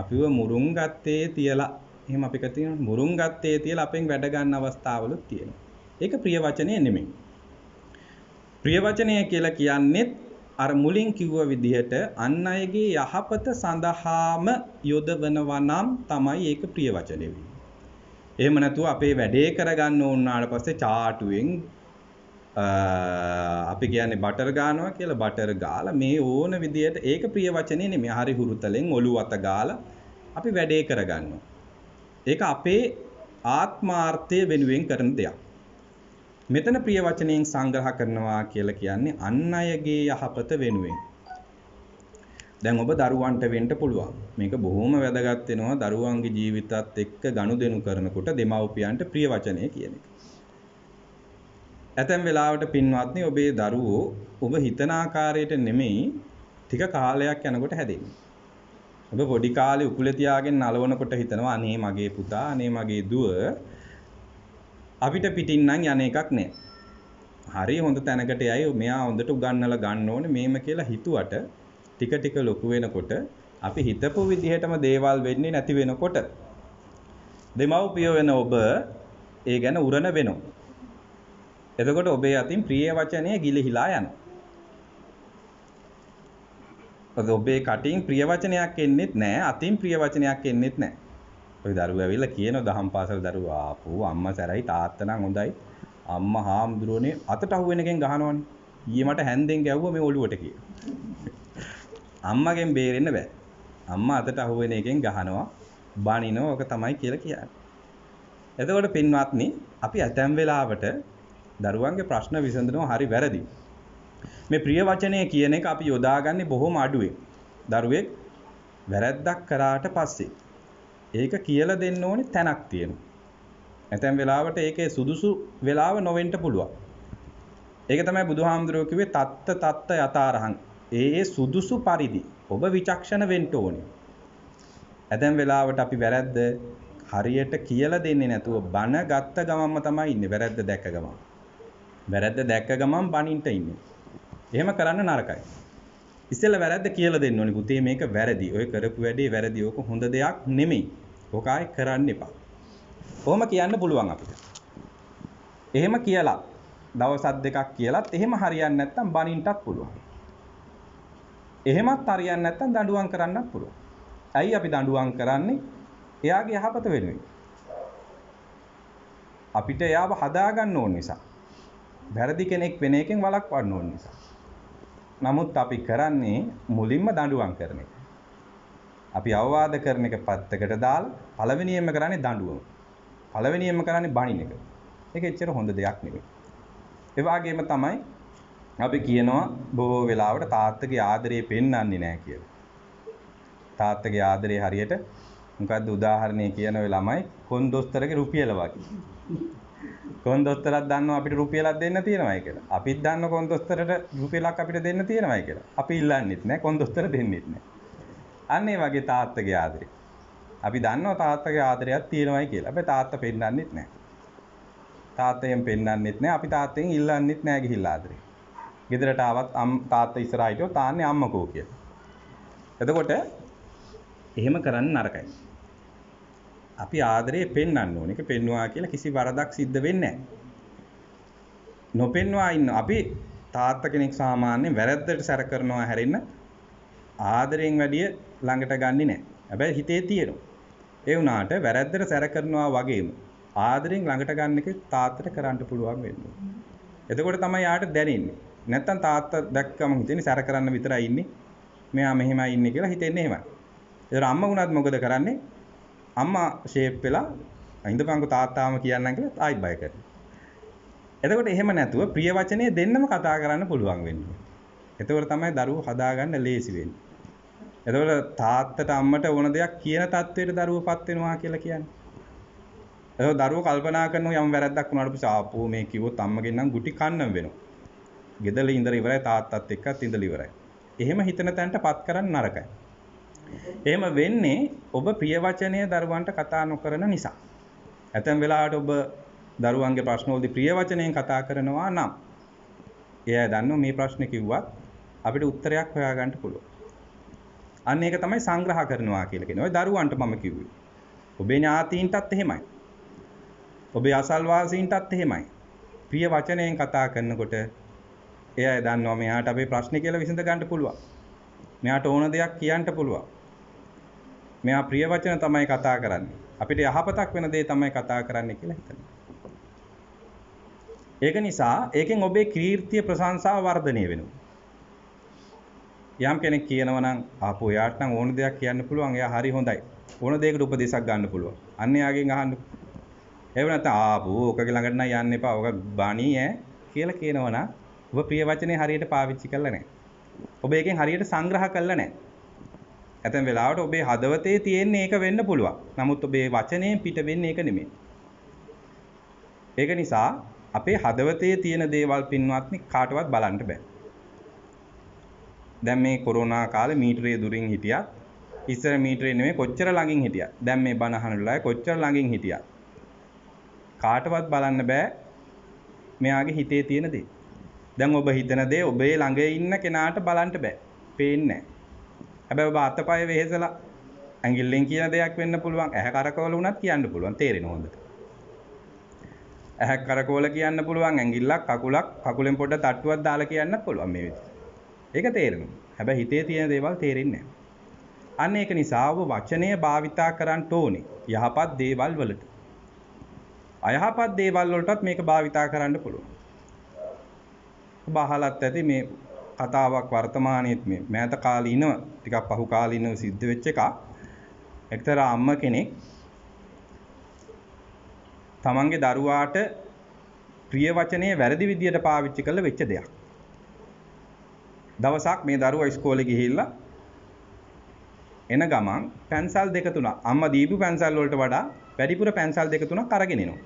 අපිව මුරුන් ගත්තේ තියලා එහෙම අපි කියනවා මුරුන් ගත්තේ තියලා අපෙන් වැඩ ගන්න අවස්ථාවලුත් තියෙනවා. ඒක ප්‍රිය වචනය නෙමෙයි. ප්‍රිය වචනය කියලා කියන්නේ අර මුලින් කිව්ව විදිහට අන් අයගේ යහපත සඳහාම යොදවනවා නම් තමයි ඒක ප්‍රිය වචනේ වෙන්නේ. එහෙම නැතුව අපේ වැඩේ කරගන්න ඕනාට පස්සේ චාටුවෙන් අපි කියන්නේ බටර් ගන්නවා කියලා බටර් ගාලා මේ ඕන විදිහට ඒක ප්‍රිය වචනේ නෙමෙයි. හරි හුරුතලෙන් ඔලුව අත ගාලා අපි වැඩේ කරගන්නවා. ඒක අපේ ආත්මාර්ථය වෙනුවෙන් කරන දෙයක්. මෙතන ප්‍රිය වචනයෙන් සංග්‍රහ කරනවා කියලා කියන්නේ අන් අයගේ යහපත වෙනුවෙන්. දැන් ඔබ දරුවන්ට වෙන්න පුළුවන්. මේක බොහොම වැදගත් වෙනවා දරුවන්ගේ ජීවිතات එක්ක ගනුදෙනු කරනකොට දෙමව්පියන්ට ප්‍රිය වචනය කියන එක. ඇතැම් වෙලාවට පින්වත්නි ඔබේ දරුවෝ ඔබ හිතන ආකාරයට නෙමෙයි ටික කාලයක් යනකොට හැදෙන්නේ. ඔබ පොඩි කාලේ උකුලේ තියාගෙන නලවනකොට හිතනවා අනේ මගේ පුතා අනේ මගේ දුව අපිට පිටින් නම් යන එකක් නෑ. හරි හොඳ තැනකට යයි මෙයා හොඳට උගන්නලා ගන්න ඕනේ මේම කියලා හිතුවට ටික ටික ලොකු වෙනකොට අපි හිතපු විදිහටම දේවල් වෙන්නේ නැති වෙනකොට දෙමව්පිය වෙන ඔබ ඒ ගැන උරණ වෙනවා. එතකොට ඔබේ අතින් ප්‍රිය වචනය ගිලිහිලා යනවා. ඔබේ කටින් ප්‍රිය වචනයක් එන්නෙත් නැහැ අතින් ප්‍රිය වචනයක් එන්නෙත් නැහැ. ඔය දරුවෝ ඇවිල්ලා කියනවා දහම් පාසල් දරුවෝ ආපෝ අම්මා සැරයි තාත්තා නම් හොඳයි. අම්මා හාමුදුරුවනේ අතට අහුවෙන එකෙන් ගහනවනේ. ඊයේ මට හැන්දෙන් ගැව්වා මේ ඔළුවට කියලා. අම්මගෙන් බේරෙන්න බෑ. අම්මා අතට අහුවෙන එකෙන් ගහනවා, බනිනවා ඔක තමයි කියලා කියන්නේ. එතකොට පින්වත්නි අපි ඇතැම් වෙලාවට දරුවන්ගේ ප්‍රශ්න විසඳනවා හරි වැරදි. මේ ප්‍රිය වචනය කියන එක අපි යොදාගන්නේ බොහොම අඩුවෙන්. දරුවෙක් වැරැද්දක් කරාට පස්සේ ඒක කියලා දෙන්න ඕනේ තැනක් තියෙනවා. ඇතැම් වෙලාවට ඒකේ සුදුසු වෙලාව නොවෙන්න පුළුවන්. ඒක තමයි බුදුහාමුදුරුවෝ කිව්වේ තත්ත යතාරහං. ඒ සුදුසු පරිදි ඔබ විචක්ෂණ වෙන්න ඕනේ. ඇතැම් වෙලාවට අපි වැරැද්ද හරියට කියලා දෙන්නේ නැතුව බන ගත්ත ගමන්ම තමයි ඉන්නේ වැරැද්ද දැක්ක ගමන්. වැරැද්ද දැක්ක ගමන් බනින්ට ඉන්නේ. එහෙම කරන්න නරකයි. ඉස්සෙල්ලා වැරැද්ද කියලා දෙන්න ඕනේ. පුතේ මේක වැරදි. ඔය කරපු වැඩේ වැරදි. ඕක හොඳ දෙයක් නෙමෙයි. ඕක ආයේ කරන්න එපා. කොහොම කියන්න පුළුවන් අපිට. එහෙම කියලා දවසක් දෙකක් කියලාත් එහෙම හරියන්නේ නැත්නම් බනින්නත් පුළුවන්. එහෙමත් හරියන්නේ නැත්නම් දඬුවම් කරන්නත් පුළුවන්. ඇයි අපි දඬුවම් කරන්නේ? එයාගේ යහපත වෙනුවෙන්. අපිට එයාව හදා ගන්න ඕන නිසා. වැරදි කෙනෙක් වෙන එකෙන් වළක්වන්න ඕන නිසා. නමුත් අපි කරන්නේ මුලින්ම දඬුවම් කරන එක. අපි අවවාද කරන එක පැත්තකට දාලා පළවෙනියෙන්ම කරන්නේ දඬුවම. පළවෙනියෙන්ම කරන්නේ බණින එක. ඒක එච්චර හොඳ දෙයක් නෙවෙයි. ඒ වගේම තමයි අපි කියනවා බොහෝ වෙලාවට තාත්තගේ ආදරේ පෙන්වන්නේ නැහැ කියලා. තාත්තගේ ආදරේ හරියට මොකද්ද උදාහරණයක් කියන ඔය ළමයි කොන්දොස්තරගේ රුපියල වගේ. කොන්දොස්තරක් දන්නවා අපිට රුපියලක් දෙන්න තියෙනවායි කියලා. අපිත් දන්න කොන්දොස්තරට රුපියලක් අපිට දෙන්න තියෙනවායි කියලා. අපි ඉල්ලන්නෙත් නැහැ කොන්දොස්තර දෙන්නෙත් නැහැ. අන්න ඒ වගේ තාත්තගේ ආදරේ. අපි දන්නවා තාත්තගේ ආදරයක් තියෙනවායි කියලා. අපි තාත්තා පෙන්වන්නෙත් නැහැ. තාත්තයෙන් පෙන්වන්නෙත් නැහැ. අපි තාත්තෙන් ඉල්ලන්නෙත් නැහැ ගිහිල්ලා ආදරේ. ගෙදරට ආවත් තාත්තා ඉස්සරහා හිටියොත් තාන්නේ අම්මකෝ කියලා. එතකොට එහෙම කරන්න නරකයි. අපි ආදරේ පෙන්වන්න ඕනේ. ඒක පෙන්වුවා කියලා කිසි වරදක් සිද්ධ වෙන්නේ නැහැ. නොපෙන්වා ඉන්න අපි තාත්තා කෙනෙක් සාමාන්‍යයෙන් වැරද්දට සැර කරනවා හැරෙන්න ආදරෙන් වැඩිය ළඟට ගන්නෙ නැහැ. හැබැයි හිතේ තියෙනවා. ඒ වුණාට වැරද්දට සැර කරනවා වගේම ආදරෙන් ළඟට ගන්න එක තාත්තට කරන්න පුළුවන් වෙන්නේ. එතකොට තමයි යාට දැනෙන්නේ. නැත්තම් තාත්තා දැක්කම හිතෙන්නේ සැර කරන්න විතරයි ඉන්නේ. මෙයා මෙහෙමයි ඉන්නේ කියලා හිතෙන්නේ එහෙමයි. ඒතර අම්මා වුණත් මොකද කරන්නේ? අම්මා ෂේප් වෙලා ඉඳපන්කො තාත්තාම කියන්නම් කියලා ආයි බය කරනවා. එතකොට එහෙම නැතුව ප්‍රිය වචනේ දෙන්නම කතා කරන්න පුළුවන් වෙන්නේ. එතකොට තමයි දරුවෝ හදාගන්න ලේසි වෙන්නේ. එතකොට තාත්තට අම්මට ඕන දෙයක් කියන තත්ත්වයට දරුවෝපත් වෙනවා කියලා කියන්නේ. එතකොට දරුවෝ කල්පනා කරනවා යම් වැරද්දක් වුණාට පස්සේ ආපෝ මේ කිව්වොත් අම්මගෙන් නම් ගුටි කන්නම් වෙනවා. ගෙදර ඉඳලා ඉවරයි තාත්තත් එක්කත් ඉඳලා ඉවරයි. එහෙම හිතන තැනටපත් කරන්න නරකයි. එහෙම වෙන්නේ ඔබ ප්‍රිය වචනය දරුවන්ට කතා නොකරන නිසා. ඇතැම් වෙලාවට ඔබ දරුවන්ගේ ප්‍රශ්නවලදී ප්‍රිය වචනයෙන් කතා කරනවා නම් එයා දන්නවා මේ ප්‍රශ්නේ කිව්වත් අපිට උත්තරයක් හොයාගන්න පුළුවන්. අන්න ඒක තමයි සංග්‍රහ කරනවා කියලා කියන්නේ. ඔය දරුවන්ට මම කිව්වේ. ඔබේ ඥාතීන්ටත් එහෙමයි. ඔබේ අසල්වාසීන්ටත් එහෙමයි. ප්‍රිය වචනයෙන් කතා කරනකොට එයා දන්නවා මෙයාට අපේ ප්‍රශ්නේ කියලා විසඳ ගන්න පුළුවන්. මෙයාට ඕන දෙයක් කියන්න පුළුවන්. මෙයා ප්‍රිය වචන තමයි කතා කරන්නේ. අපිට යහපතක් වෙන දේ තමයි කතා කරන්නේ කියලා හිතනවා. ඒක නිසා ඒකෙන් ඔබේ කීර්තිය ප්‍රශංසාව වර්ධනය වෙනවා. යම් කෙනෙක් කියනවා නම් ආපෝ යාට නම් ඕන දෙයක් කියන්න පුළුවන්. එයා හරි හොඳයි. ඕන දෙයකට උපදේශයක් ගන්න පුළුවන්. අන්න එයාගෙන් අහන්න. එහෙම නැත්නම් ආපෝ ඔකගේ ළඟට නම් යන්න එපා. ඔක බණී ඈ කියලා කියනවා නම් ඔබ ප්‍රිය වචනේ හරියට පාවිච්චි කරලා නැහැ. ඔබ ඒකෙන් හරියට සංග්‍රහ කරලා නැහැ. ඇතැම් වෙලාවට ඔබේ හදවතේ තියෙන්නේ ඒක වෙන්න පුළුවන්. නමුත් ඔබේ වචනයෙන් පිට වෙන්නේ ඒක නෙමෙයි. ඒක නිසා අපේ හදවතේ තියෙන දේවල් පින්වත්නි කාටවත් බලන්න බෑ. දැන් මේ කොරෝනා කාලේ මීටරේ දුරින් හිටියත් ඉස්සර මීටරේ නෙමෙයි කොච්චර ළඟින් හිටියත් දැන් මේ බණ අහන වෙලාවේ කොච්චර ළඟින් හිටියත් කාටවත් බලන්න බෑ මෙයාගේ හිතේ තියෙන දේ. දැන් ඔබ හිතන දේ ඔබේ ළඟ ඉන්න කෙනාට බලන්න බෑ. පේන්නේ නැහැ. හැබැයි ඔබ අතපය වෙහෙසලා ඇඟිල්ලෙන් කියන දෙයක් වෙන්න පුළුවන්. ඇහැ කරකවල වුණත් කියන්න පුළුවන්. තේරෙනව හොඳට. ඇහැ කරකවල කියන්න පුළුවන්. ඇඟිල්ලක් කකුලෙන් පොඩ්ඩක් තට්ටුවක් දාලා කියන්නත් පුළුවන් මේ විදිහට. ඒක තේරෙනවා. හැබැයි හිතේ තියෙන දේවල් තේරෙන්නේ නැහැ. අන්න ඒක නිසා ඔබ වචනය භාවිතා කරන්න ඕනේ. යහපත් දේවල් වලට. අයහපත් දේවල් වලටත් මේක භාවිතා කරන්න පුළුවන්. ඔබ අහලත් ඇති මේ කතාවක් වර්තමානයේත් මේ මෑත කාලීනව ටිකක් පහු කාලීනව සිද්ධ වෙච්ච එකක්. එක්තරා අම්ම කෙනෙක් තමන්ගේ දරුවාට ප්‍රිය වචනේ වැරදි විදියට පාවිච්චි කළ වෙච්ච දෙයක්. දවසක් මේ දරුවා ඉස්කෝලේ ගිහිල්ලා එන ගමන් පැන්සල් දෙක තුනක් අම්මා දීපු පැන්සල් වලට වඩා වැඩිපුර පැන්සල් දෙක තුනක් අරගෙන එනවා.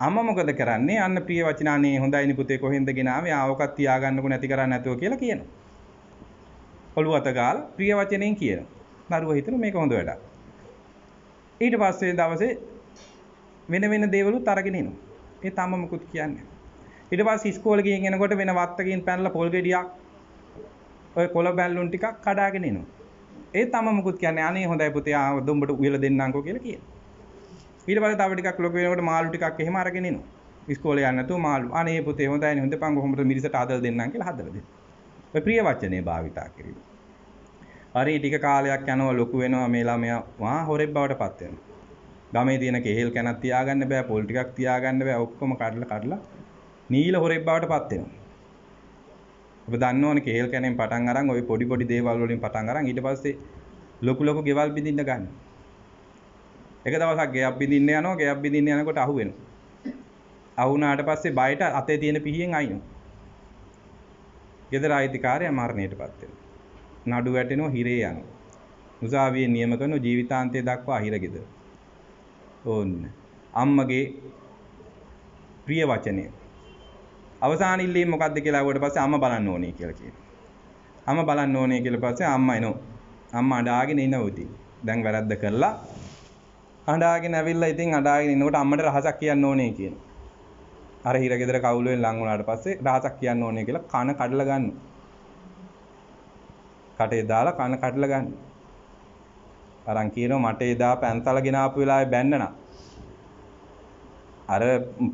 අම්මා මොකද කරන්නේ? අන්න ප්‍රිය වචන අනේ හොඳයිනි පුතේ කොහෙන්ද ගෙනාවේ? ආවකත් තියාගන්නකො නැති කරන්නේ නැතුව කියලා කියනවා. ඔළුව අත ගාලා ප්‍රිය වචනෙන් කියනවා. දරුවා හිතනවා මේක හොඳ වැඩක්. ඊට පස්සේ දවසේ වෙන දේවලුත් අරගෙන එනවා. ඒ තාම මොකුත් කියන්නේ. ඊට පස්සේ ඉස්කෝලේ ගිහින් එනකොට වෙන වත්තකින් පැනලා පොල් ගෙඩියක් ඔය කොළ බැල්ලුන් ටිකක් කඩාගෙන එනවා. ඒ තම මොකුත් කියන්නේ අනේ හොඳයි පුතේ ආ දුඹට උයලා දෙන්නම්කෝ කියලා කියනවා. ඊට පස්සේ තව ටිකක් ලොකු වෙනකොට මාළු ටිකක් එහෙම අරගෙන එනවා. ඉස්කෝලේ යන්න නැතුව මාළු. අනේ පුතේ හොඳයිනේ හොඳපන් කොහොමද මිරිසට හදලා දෙන්නම් කියලා හදලා දෙනවා. ඔය ප්‍රිය වචනේ භාවිතා කිරීම. හරි ටික කාලයක් යනවා ලොකු වෙනවා මේ ළමයා මහා හොරෙක් බවට පත් වෙනවා. ගමේ තියෙන කෙහෙල් කැනක් තියාගන්න බෑ පොල් ටිකක් තියාගන්න බෑ ඔක්කොම කඩලා නීල හොරෙක් බවට පත් වෙනවා. ඔබ දන්නවනේ කෙහෙල් කැනෙන් පටන් අරන් ওই පොඩි දේවල් වලින් පටන් අරන් ඊට පස්සේ ලොකු ගෙවල් බිඳින්න ගන්න. එක දවසක් ගෙයක් බිඳින්න යනවා ගෙයක් බිඳින්න යනකොට අහු වෙනවා. අහු වුණාට පස්සේ බයට අතේ තියෙන පිහියෙන් අයින්නවා. ගෙදර අයිතිකාරයා මරණයටපත් වෙනවා. නඩු වැටෙනවා හිරේ යනවා. උසාවියේ නියම කරන ජීවිතාන්තය දක්වා අහිර ගෙදර. ඕන්න අම්මගේ ප්‍රිය වචනය. අවසාන ඉල්ලීම මොකද්ද කියලා අහුවට පස්සේ අම්මා බලන්න ඕනේ කියලා කියනවා. අම්මා බලන්න ඕනේ කියලා පස්සේ අම්මා එනවා. අම්මා අඬාගෙන ඉනවා ඉතින්. දැන් වැරද්ද කළා. අඬාගෙන ඇවිල්ලා ඉතින් අඬාගෙන ඉනකොට අම්මට රහසක් කියන්න ඕනේ කියනවා. අර හිර ගෙදර කවුලෙන් ලං වුණාට පස්සේ රහසක් කියන්න ඕනේ කියලා කන කඩලා ගන්නවා. කටේ දාලා කන කඩලා ගන්නවා. අරන් කියනවා මට එදා පැන්තල ගෙන ආපු වෙලාවේ බැන්න නා. අර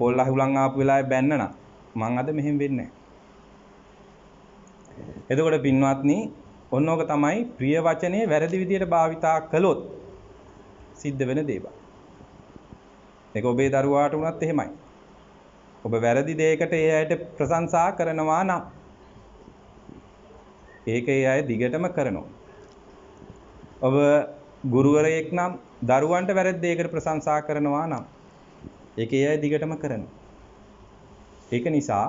පොල් අහුලන් ආපු වෙලාවේ බැන්න නා. මං අද මෙහෙම වෙන්නේ නැහැ. එතකොට පින්වත්නි ඔන්නෝක තමයි ප්‍රිය වචනේ වැරදි විදියට භාවිතා කළොත් සිද්ධ වෙන දේවල්. ඒක ඔබේ දරුවාට වුණත් එහෙමයි. ඔබ වැරදි දෙයකට ඒ අයට ප්‍රශංසා කරනවා නම් ඒක ඒ අය දිගටම කරනවා. ඔබ ගුරුවරයෙක් නම් දරුවන්ට වැරදි දෙයකට ප්‍රශංසා කරනවා නම් ඒක ඒ අය දිගටම කරනවා. ඒක නිසා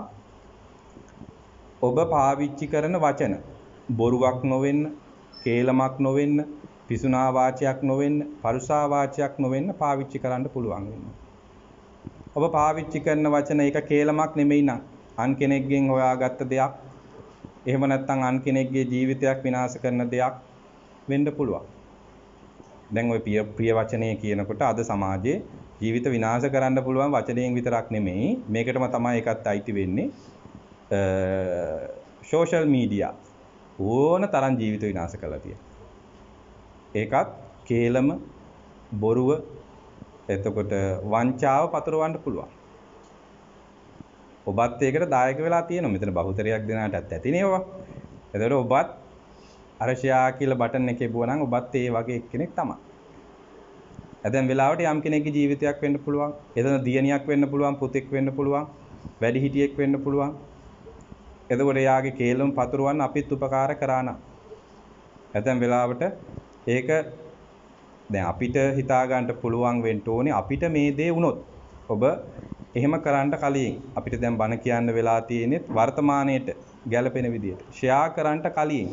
ඔබ පාවිච්චි කරන වචන බොරුවක් නොවෙන්න, කේලමක් නොවෙන්න, පිසුනා වාචයක් නොවෙන්න, පරුසා වාචයක් නොවෙන්න පාවිච්චි කරන්න පුළුවන් වෙනවා. ඔබ පාවිච්චි කරන වචන එක කේලමක් නෙමෙයි නම් අන් කෙනෙක්ගෙන් හොයාගත්ත දෙයක්, එහෙම නැත්නම් අන් කෙනෙක්ගේ ජීවිතයක් විනාශ කරන දෙයක් වෙන්න පුළුවන්. දැන් ওই ප්‍රිය වචනේ කියනකොට අද සමාජයේ ජීවිත විනාශ කරන්න පුළුවන් වචනයෙන් විතරක් නෙමෙයි මේකටම තමයි එකත් අයිති වෙන්නේ. සෝෂල් මීඩියා ඕන තරම් ජීවිත විනාශ කරලා තියෙනවා. ඒකත් කේලම, බොරුව, එතකොට වංචාව පතරවන්න පුළුවන්. ඔබත් ඒකට දායක වෙලා තියෙනවා. මෙතන බහුතරයක් දෙනාටත් ඇතිනේ ඔවා. එතකොට ඔබත් අර ෂෙයා කියලා බටන් එකේ බුවනම් ඔබත් ඒ වගේ එක්කෙනෙක් තමයි. දැන් වෙලාවට යම් කෙනෙක්ගේ ජීවිතයක් වෙන්න පුළුවන්. එතන දියණියක් වෙන්න පුළුවන්, පුතෙක් වෙන්න පුළුවන්, වැඩිහිටියෙක් වෙන්න පුළුවන්. එතකොට එයාගේ කේලම් පතුරවන්න අපිත් උපකාර කරා නම්. ඇතැම් වෙලාවට ඒක දැන් අපිට හිතා ගන්න පුළුවන් වෙන්න ඕනේ අපිට මේ දේ වුණොත්. ඔබ එහෙම කරන්න කලින් අපිට දැන් බණ කියන්න වෙලා තියෙන්නේ වර්තමානයේට ගැළපෙන විදියට. ෂෙයා කරන්න කලින්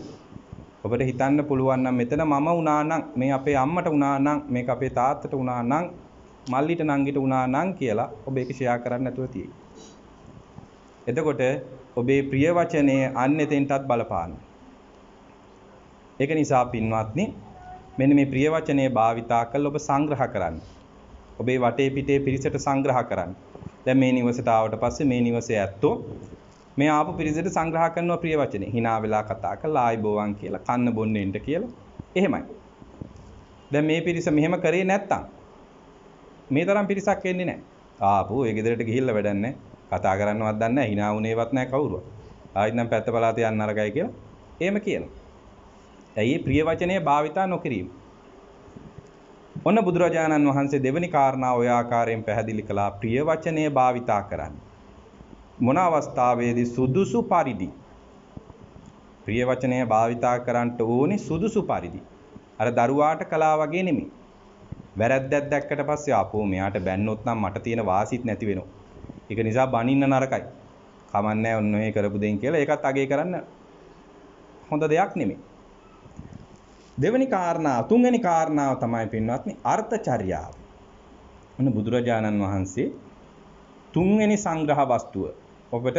ඔබට හිතන්න පුළුවන් නම් මෙතන මම වුණා නම් මේ අපේ අම්මට වුණා නම් මේක අපේ තාත්තට වුණා නම් මල්ලිට නංගිට වුණා නම් කියලා ඔබ ඒක ෂෙයා කරන්න නැතුව තියෙයි. එතකොට ඔබේ ප්‍රිය වචනේ අන්න එතෙන්ටත් බලපාන. ඒක නිසා පින්වත්නි මෙන්න මේ ප්‍රිය වචනේ භාවිතා කරලා ඔබ සංග්‍රහ කරන්න. ඔබේ වටේ පිටේ පිරිසට සංග්‍රහ කරන්න. දැන් මේ නිවසට ආවට පස්සේ මේ නිවසේ ඇත්තෝ මේ ආපු පිරිසට සංග්‍රහ කරනවා ප්‍රිය වචනේ. hina වෙලා කතා කරලා ආයිබෝවන් කියලා කන්න බොන්න එන්න කියලා. එහෙමයි. දැන් මේ පිරිස මෙහෙම කරේ නැත්තම් මේ තරම් පිරිසක් එන්නේ නැහැ. ආපු ඒ ගෙදරට ගිහිල්ලා වැඩක් නැහැ. කතා කරන්නවත් දන්නේ නැහැ. hina වුණේවත් නැහැ කවුරුවත්. ආයෙත් නම් පැත්ත පළාත යන්න අරගයි කියලා. එහෙම කියනවා. ඇයි ප්‍රිය වචනේ භාවිතා නොකිරීම? ඔන්න බුදුරජාණන් වහන්සේ දෙවෙනි කාරණා ඔය ආකාරයෙන් පැහැදිලි කළා ප්‍රිය වචනේ භාවිතා කරන්න. මොන අවස්ථාවේදී සුදුසු පරිදි ප්‍රිය වචනය භාවිතා කරන්නට ඕනේ සුදුසු පරිදි. අර දරුවාට කලා වගේ නෙමෙයි. වැරද්දක් දැක්කට පස්සේ ආපෝ මෙයාට බැන්නොත් නම් මට තියෙන වාසිත් නැති වෙනවා. ඒක නිසා බනින්න නරකයි. කමන්නේ ඔන්න ඔය කරපු දෙයින් කියලා ඒකත් අගේ කරන්න හොඳ දෙයක් නෙමෙයි. දෙවෙනි කාරණා තුන්වෙනි කාරණාව තමයි පින්වත්නි අර්ථචර්යාව. ඔන්න බුදුරජාණන් වහන්සේ තුන්වෙනි සංග්‍රහ වස්තුව ඔබට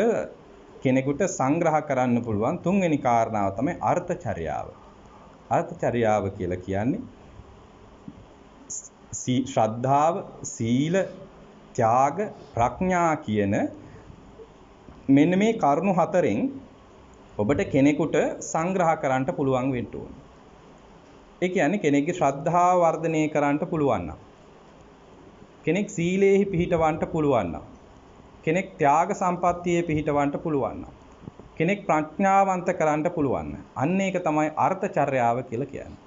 කෙනෙකුට සංග්‍රහ කරන්න පුළුවන් තුන්වෙනි කාරණාව තමයි අර්ථචර්යාව. අර්ථචර්යාව කියලා කියන්නේ ශ්‍රද්ධාව, සීල, ත්‍යාග, ප්‍රඥා කියන මෙන්න මේ කරුණු හතරෙන් ඔබට කෙනෙකුට සංග්‍රහ කරන්න පුළුවන් වෙන්න ඕනේ. ඒ කියන්නේ කෙනෙක්ගේ ශ්‍රද්ධාව වර්ධනය කරන්න පුළුවන් නම් කෙනෙක් සීලේහි පිහිටවන්න පුළුවන් නම් කෙනෙක් ත්‍යාග සම්පත්තියේ පිහිටවන්න පුළුවන් නම් කෙනෙක් ප්‍රඥාවන්ත කරන්න පුළුවන් නම් අන්න ඒක තමයි අර්ථචර්යාව කියලා කියන්නේ.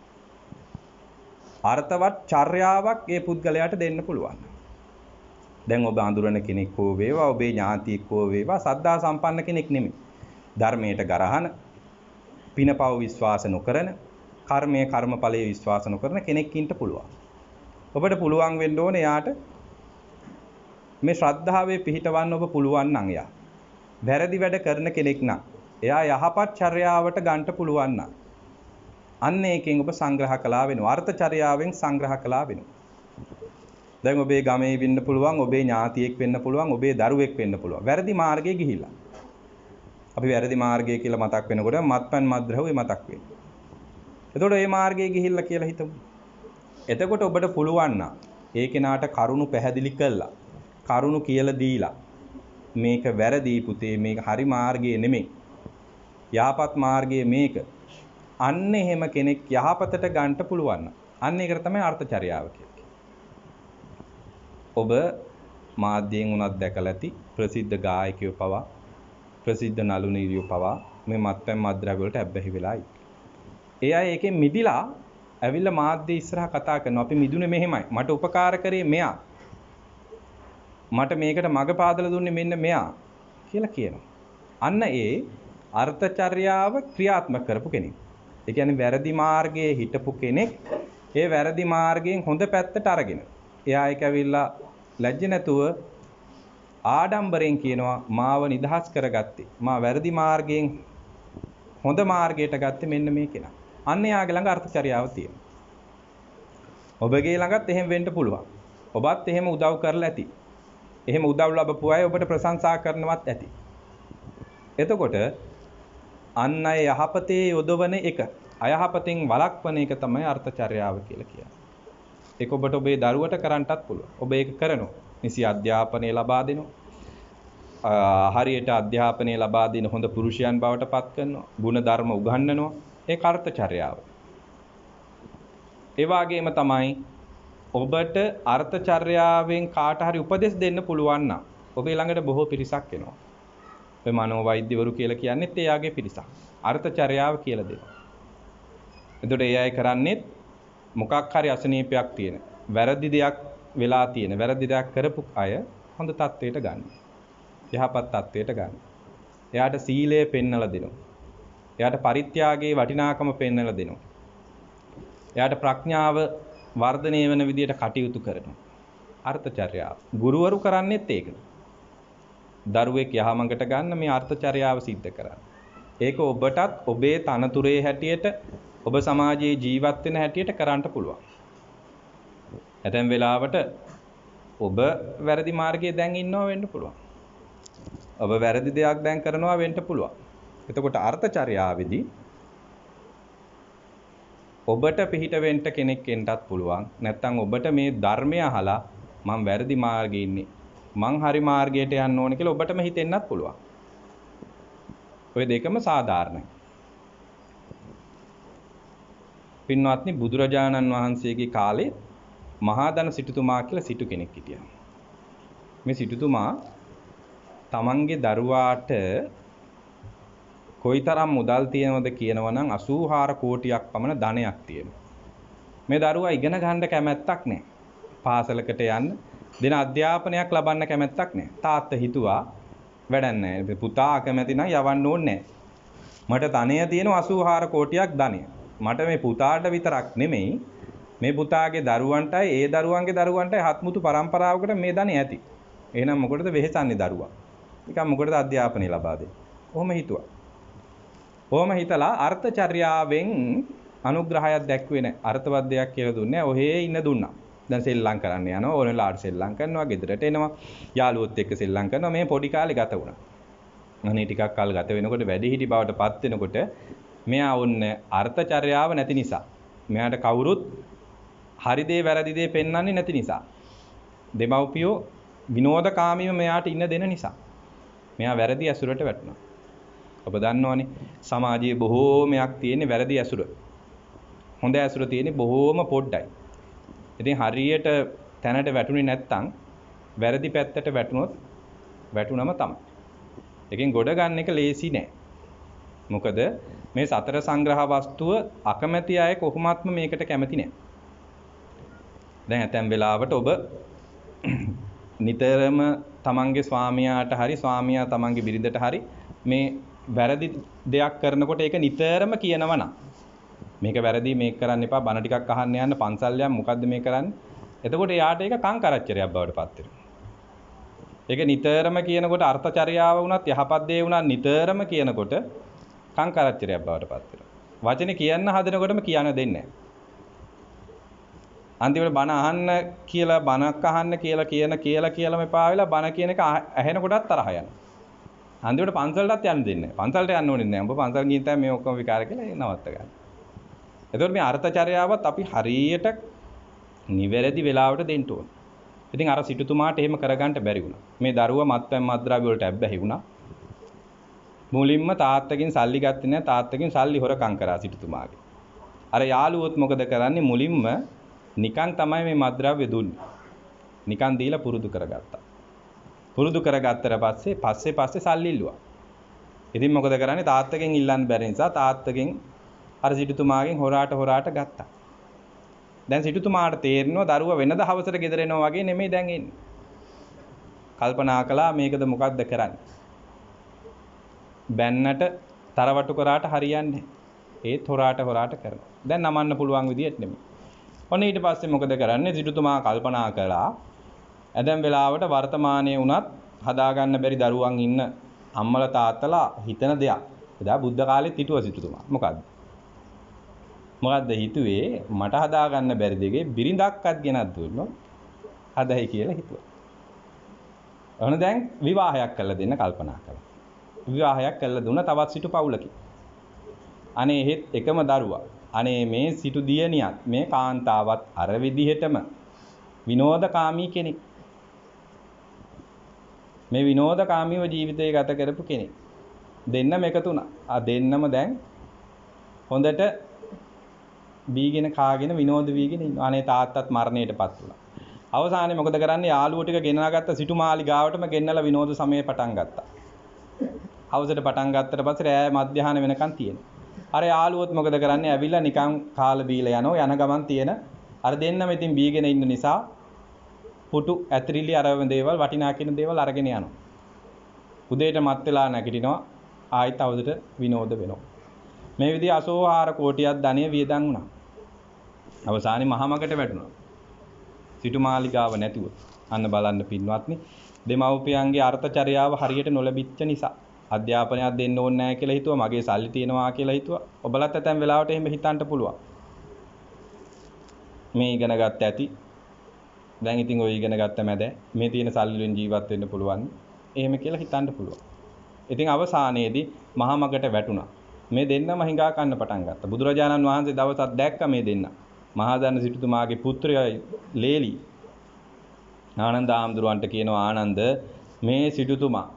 අර්ථවත් චර්යාවක් ඒ පුද්ගලයාට දෙන්න පුළුවන්. දැන් ඔබ අඳුරන කෙනෙක් හෝ වේවා ඔබේ ඥාතියෙක් හෝ වේවා සද්ධා සම්පන්න කෙනෙක් නෙමෙයි. ධර්මයට ගරහන, පිනපව විශ්වාස නොකරන, කර්මයේ කර්මඵලයේ විශ්වාස නොකරන කෙනෙක් ඉන්න පුළුවන්. ඔබට පුළුවන් වෙන්න ඕනේ යාට මේ ශ්‍රද්ධාවේ පිහිටවන්න ඔබ පුළුවන් නම් යා. වැරදි වැඩ කරන කෙනෙක් නම් එයා යහපත් චර්යාවට ගන්න පුළුවන් නම් අන්න ඒකෙන් ඔබ සංග්‍රහ කළා වෙනවා. අර්ථචර්යාවෙන් සංග්‍රහ කළා වෙනවා. දැන් ඔබේ ගමේ වෙන්න පුළුවන්, ඔබේ ඥාතියෙක් වෙන්න පුළුවන්, ඔබේ දරුවෙක් වෙන්න පුළුවන්. වැරදි මාර්ගයේ ගිහිල්ලා. අපි වැරදි මාර්ගය කියලා මතක් වෙනකොට මත්පැන් මත්ද්‍රව්‍ය මතක් වෙනවා. එතකොට මේ මාර්ගයේ ගිහිල්ලා කියලා හිතමු. එතකොට ඔබට පුළුවන් නම් ඒ කෙනාට කරුණු පැහැදිලි කළා. කරුණු කියලා දීලා මේක වැරදි පුතේ, මේක හරි මාර්ගය නෙමෙයි. යහපත් මාර්ගය මේක. අන්න එහෙම කෙනෙක් යහපතට ගන්න පුළුවන්. අන්න ඒකට තමයි අර්ථචර්යාව කියන්නේ. ඔබ මාධ්‍යයෙන් උනත් දැකලා ඇති ප්‍රසිද්ධ ගායකයෝ පවා ප්‍රසිද්ධ නළු නිළියෝ පවා මේ මත්පැන් මත්ද්‍රව්‍ය වලට ඇබ්බැහි වෙලායි. ඒ අය ඒකෙන් මිදිලා ඇවිල්ලා මාධ්‍ය ඉස්සරහා කතා කරනවා. අපි මිදුනේ මෙහෙමයි. මට උපකාර කරේ මෙයා. මට මේකට මඟ පාදලා දුන්නේ මෙන්න මෙයා කියලා කියනවා. අන්න ඒ අර්ථචර්යාව ක්‍රියාත්මක කරපු කෙනෙක්. ඒ කියන්නේ වැරදි මාර්ගයේ හිටපු කෙනෙක් ඒ වැරදි මාර්ගයෙන් හොඳ පැත්තට අරගෙන. එයා ඒක ඇවිල්ලා ලැජ්ජ නැතුව ආඩම්බරෙන් කියනවා මාව නිදහස් කරගත්තේ. මා වැරදි මාර්ගයෙන් හොඳ මාර්ගයට ගත්තේ මෙන්න මේ කෙනා. අන්න එයාගේ ළඟ අර්ථචර්යාව තියෙනවා. ඔබගේ ළඟත් එහෙම වෙන්න පුළුවන්. ඔබත් එහෙම උදව් කරලා ඇති. එහෙම උදව් ලැබපු අය ඔබට ප්‍රශංසා කරනවත් ඇති. එතකොට අන් අය යහපතේ යොදවන එක අයහපතෙන් වළක්වන එක තමයි අර්ථචර්යාව කියලා කියන්නේ. ඒක ඔබට ඔබේ දරුවට කරන්නටත් පුළුවන්. ඔබ ඒක කරනවා. නිසි අධ්‍යාපනය ලබා දෙනවා. හරියට අධ්‍යාපනය ලබා දෙන හොඳ පුරුෂයන් බවට පත් කරනවා. ගුණ ධර්ම උගන්වනවා. ඒක අර්ථචර්යාව. ඒ වගේම තමයි ඔබට අර්ථචර්යාවෙන් කාට හරි උපදෙස් දෙන්න පුළුවන් නම් ඔබේ ළඟට බොහෝ පිරිසක් එනවා. ඔය මනෝවෛද්‍යවරු කියලා කියන්නේත් එයාගේ පිරිසක්. අර්ථචර්යාව කියලා දෙනවා. එතකොට ඒ අය කරන්නේ මොකක් හරි අසනීපයක් තියෙන, වැරදි දෙයක් වෙලා තියෙන, වැරදි දෙයක් කරපු අය හොඳ තත්වයට ගන්න. යහපත් තත්වයට ගන්න. එයාට සීලය පෙන්වලා දෙනවා. එයාට පරිත්‍යාගයේ වටිනාකම පෙන්වලා දෙනවා. එයාට ප්‍රඥාව වර්ධනය වෙන විදියට කටයුතු කරනවා. අර්ථචර්යාව. ගුරුවරු කරන්නේත් ඒක. දරුවෙක් යහමඟට ගන්න මේ අර්ථචර්යාව සිද්ධ කරන්න. ඒක ඔබටත් ඔබේ තනතුරේ හැටියට ඔබ සමාජයේ ජීවත් වෙන හැටියට කරන්න පුළුවන්. ඇතැම් වෙලාවට ඔබ වැරදි මාර්ගයේ දැන් ඉන්නවා වෙන්න පුළුවන්. ඔබ වැරදි දෙයක් දැන් කරනවා වෙන්න පුළුවන්. එතකොට අර්ථචර්යාවේදී ඔබට පිහිට වෙන්න කෙනෙක් එන්නත් පුළුවන්. නැත්නම් ඔබට මේ ධර්මය අහලා මම වැරදි මාර්ගයේ ඉන්නේ. මං හරි මාර්ගයට යන්න ඕනේ කියලා ඔබටම හිතෙන්නත් පුළුවන්. ඔය දෙකම සාධාරණයි. පින්වත්නි බුදුරජාණන් වහන්සේගේ කාලේ මහා ධන සිටුතුමා කියලා සිටු කෙනෙක් හිටියා. මේ සිටුතුමා තමන්ගේ දරුවාට කොයිතරම් මුදල් තියෙනවද කියනවා නම් 84 කෝටියක් පමණ ධනයක් තියෙනවා. මේ දරුවා ඉගෙන ගන්න කැමැත්තක් නැහැ. පාසලකට යන්න දෙන අධ්‍යාපනයක් ලබන්න කැමැත්තක් නැහැ. තාත්තා හිතුවා වැඩක් නැහැ. පුතා අකමැති නම් යවන්න ඕනේ නැහැ. මට ධනය තියෙනවා 84 කෝටියක් ධනය. මට මේ පුතාට විතරක් නෙමෙයි මේ පුතාගේ දරුවන්ටයි ඒ දරුවන්ගේ දරුවන්ටයි හත්මුතු පරම්පරාවකට මේ ධනය ඇති. එහෙනම් මොකටද වෙහෙසන්නේ දරුවා? නිකන් මොකටද අධ්‍යාපනය ලබා දෙන්නේ? කොහොම හිතුවා. කොහොම හිතලා අර්ථචර්යාවෙන් අනුග්‍රහයක් දැක්ුවේ නැහැ. අර්ථවත් දෙයක් කියලා දුන්නේ නැහැ. ඔහේ ඉන්න දුන්නා. දැන් සෙල්ලම් කරන්න යනවා. ඕනෙලාට සෙල්ලම් කරනවා. ගෙදරට එනවා. යාළුවොත් එක්ක සෙල්ලම් කරනවා. මේ පොඩි කාලේ ගත වුණා. අනේ ටිකක් කල් ගත වෙනකොට වැඩිහිටි බවට පත් වෙනකොට මෙයා ඔන්න අර්ථචර්යාව නැති නිසා මෙයාට කවුරුත් හරි දේ වැරදි දේ පෙන්වන්නේ නැති නිසා දෙමව්පියෝ විනෝදකාමීව මෙයාට ඉන්න දෙන නිසා මෙයා වැරදි ඇසුරට වැටුණා. ඔබ දන්නවනේ සමාජයේ බොහෝමයක් තියෙන වැරදි ඇසුර. හොඳ ඇසුර තියෙන්නේ බොහෝම පොඩ්ඩයි. ඉතින් හරියට තැනට වැටුනේ නැත්තම් වැරදි පැත්තට වැටුනම තමයි. එකෙන් ගොඩ ගන්න එක ලේසි නෑ. මොකද මේ සතර සංග්‍රහ වස්තුව අකමැති අය කොහොමත්ම මේකට කැමති නෑ. දැන් ඇතැම් වෙලාවට ඔබ නිතරම තමන්ගේ ස්වාමියාට හරි ස්වාමියා තමන්ගේ බිරිඳට හරි මේ වැරදි දෙයක් කරනකොට ඒක නිතරම කියනවා නම් මේක වැරදි මේක කරන්න එපා බන ටිකක් අහන්න යන්න පන්සල් යන්න මොකද්ද මේ කරන්නේ? එතකොට යාට ඒක කංකරච්චරයක් බවට පත් වෙනවා. ඒක නිතරම කියනකොට අර්ථචර්යාව වුණත් යහපත් දේ වුණත් නිතරම කියනකොට කංකරච්චරයක් බවට පත් වෙනවා. වචනේ කියන්න හදනකොටම කියන්න දෙන්නේ නැහැ. අන්තිමට බන අහන්න කියලා බනක් අහන්න කියලාම එපා වෙලා බන කියන එක ඇහෙනකොටත් තරහ යනවා. අන්තිමට පන්සලටත් යන්න දෙන්නේ නැහැ. පන්සලට යන්න ඕනේ නැහැ. ඔබ පන්සල් ගිහින් තමයි මේ ඔක්කොම විකාර කියලා නවත්ත ගන්න. එතකොට මේ අර්ථචර්යාවත් අපි හරියට නිවැරදි වෙලාවට දෙන්න ඕනේ. ඉතින් අර සිටුතුමාට එහෙම කරගන්න බැරි වුණා. මේ දරුවා මත්පැන් මත්ද්‍රව්‍ය වලට ඇබ්බැහි වුණා. මුලින්ම තාත්තගෙන් සල්ලි ගත්තේ නැහැ. තාත්තගෙන් සල්ලි හොරකම් කරා සිටුතුමාගේ. අර යාළුවොත් මොකද කරන්නේ? මුලින්ම නිකන් තමයි මේ මත්ද්‍රව්‍ය දුන්නේ. නිකන් දීලා පුරුදු කරගත්තා. පුරුදු කරගත්තට පස්සේ සල්ලි ඉල්ලුවා. ඉතින් මොකද කරන්නේ? තාත්තගෙන් ඉල්ලන්න බැරි නිසා තාත්තගෙන් අර සිටුතුමාගෙන් හොරාට ගත්තා. දැන් සිටුතුමාට තේරෙනවා දරුවා වෙනද හවසට ගෙදර එනවා වගේ නෙමෙයි දැන් එන්නේ. කල්පනා කළා මේකද මොකද්ද කරන්නේ? බැන්නට තරවටු කරාට හරියන්නේ. ඒත් හොරාට කරනවා. දැන් නමන්න පුළුවන් විදියට නෙමෙයි. ඔන්න ඊට පස්සේ මොකද කරන්නේ? සිටුතුමා කල්පනා කළා ඇදම් වෙලාවට වර්තමානයේ වුණත් හදාගන්න බැරි දරුවන් ඉන්න අම්මලා තාත්තලා හිතන දෙයක්. එදා බුද්ධ කාලෙත් හිතුවා සිටුතුමා. මොකද්ද හිතුවේ? මට හදාගන්න බැරි දෙකේ බිරිඳක්වත් ගෙනත් දුන්නොත් හදයි කියලා හිතුවා. ඔන්න දැන් විවාහයක් කරලා දෙන්න කල්පනා කළා. විවාහයක් කරලා දුන්න තවත් සිටු පවුලකින්. අනේ එහෙත් එකම දරුවා. අනේ මේ සිටු දියණියත් මේ කාන්තාවත් අර විදිහටම විනෝදකාමී කෙනෙක්. මේ විනෝදකාමීව ජීවිතය ගත කරපු කෙනෙක්. දෙන්නම එකතු වුණා. දෙන්නම දැන් හොඳට බීගෙන කාගෙන විනෝද වීගෙන ඉන්නවා. අනේ තාත්තත් මරණයටපත් වුණා. අවසානයේ මොකද කරන්නේ? යාළුවෝ ටික ගෙනාගත්ත සිටුමාලි ගාවටම ගෙන්නලා විනෝද සමය පටන් ගත්තා. හවසට පටන් ගත්තට පස්සේ රෑ මධ්‍යහන වෙනකන් තියෙනවා. අර යාළුවොත් මොකද කරන්නේ? ඇවිල්ලා නිකන් කාලා බීලා යනවා. යන ගමන් තියෙන අර දෙන්නම ඉතින් බීගෙන ඉන්න නිසා පුටු ඇතිරිලි අරවම දේවල් වටිනා කියන දේවල් අරගෙන යනවා. උදේට මත් වෙලා නැගිටිනවා. ආයෙත් අවුදට විනෝද වෙනවා. මේ විදිහ 84 කෝටියක් ධනෙ වියදම් වුණා. අවසානයේ මහමගට වැටුණා. සිටුමාලිගාව නැතුව. අන්න බලන්න පින්වත්නි, දෙමව්පියන්ගේ අර්ථචර්යාව හරියට නොලැබිච්ච නිසා අධ්‍යාපනයක් දෙන්න ඕනේ නැහැ කියලා හිතුවා. මගේ සල්ලි තියෙනවා කියලා හිතුවා. ඔබලත් ඇතැම් වෙලාවට එහෙම හිතන්න පුළුවන්. මේ ඉගෙන ගත්ත ඇති දැන් ඉතින් ඔය ඉගෙන ගත්ත මැද මේ තියෙන සල්ලි වලින් ජීවත් වෙන්න පුළුවන්. එහෙම කියලා හිතන්න පුළුවන්. ඉතින් අවසානයේදී මහා මගට වැටුණා. මේ දෙන්නම හිඟා කන්න පටන් ගත්තා. බුදුරජාණන් වහන්සේ දවසක් දැක්ක මේ දෙන්න. මහාදන්න සිටුතුමාගේ පුත්‍රයා ලේලි. ආනන්ද හාමුදුරුවන්ට කියනවා ආනන්ද මේ සිටුතුමා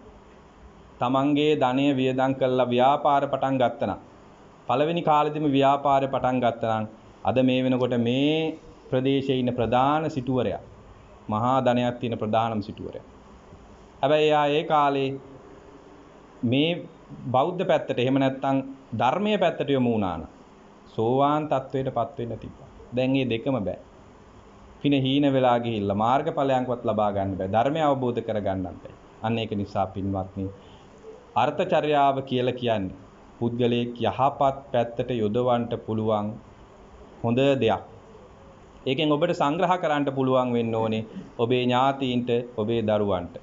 තමන්ගේ ධනය වියදම් කරලා ව්‍යාපාර පටන් ගත්තා. පළවෙනි කාලෙදිම ව්‍යාපාරය පටන් ගත්තා නම් අද මේ වෙනකොට මේ ප්‍රදේශයේ ඉන්න ප්‍රධාන සිටුවරයා මහා ධනයක් තියෙන ප්‍රධානම සිටුවරයා. හැබැයි එයා ඒ කාලේ මේ බෞද්ධ පැත්තට එහෙම නැත්නම් ධර්මයේ පැත්තට යොමු වුණා නම් සෝවාන් තත්වයටපත් වෙන්න තිබ්බා. දැන් මේ දෙකම බෑ. පින හීන වෙලා ගිහිල්ලා මාර්ගඵලයන්වත් ලබා ගන්න බෑ. ධර්මය අවබෝධ කර ගන්නත් බෑ. අන්න ඒක නිසා පින්වත්නි අර්ථචර්යාව කියලා කියන්නේ පුද්ගලයෙක් යහපත් පැත්තට යොදවන්න පුළුවන් හොඳ දෙයක්. ඒකෙන් ඔබට සංග්‍රහ කරන්න පුළුවන් වෙන්න ඕනේ ඔබේ ඥාතීන්ට, ඔබේ දරුවන්ට,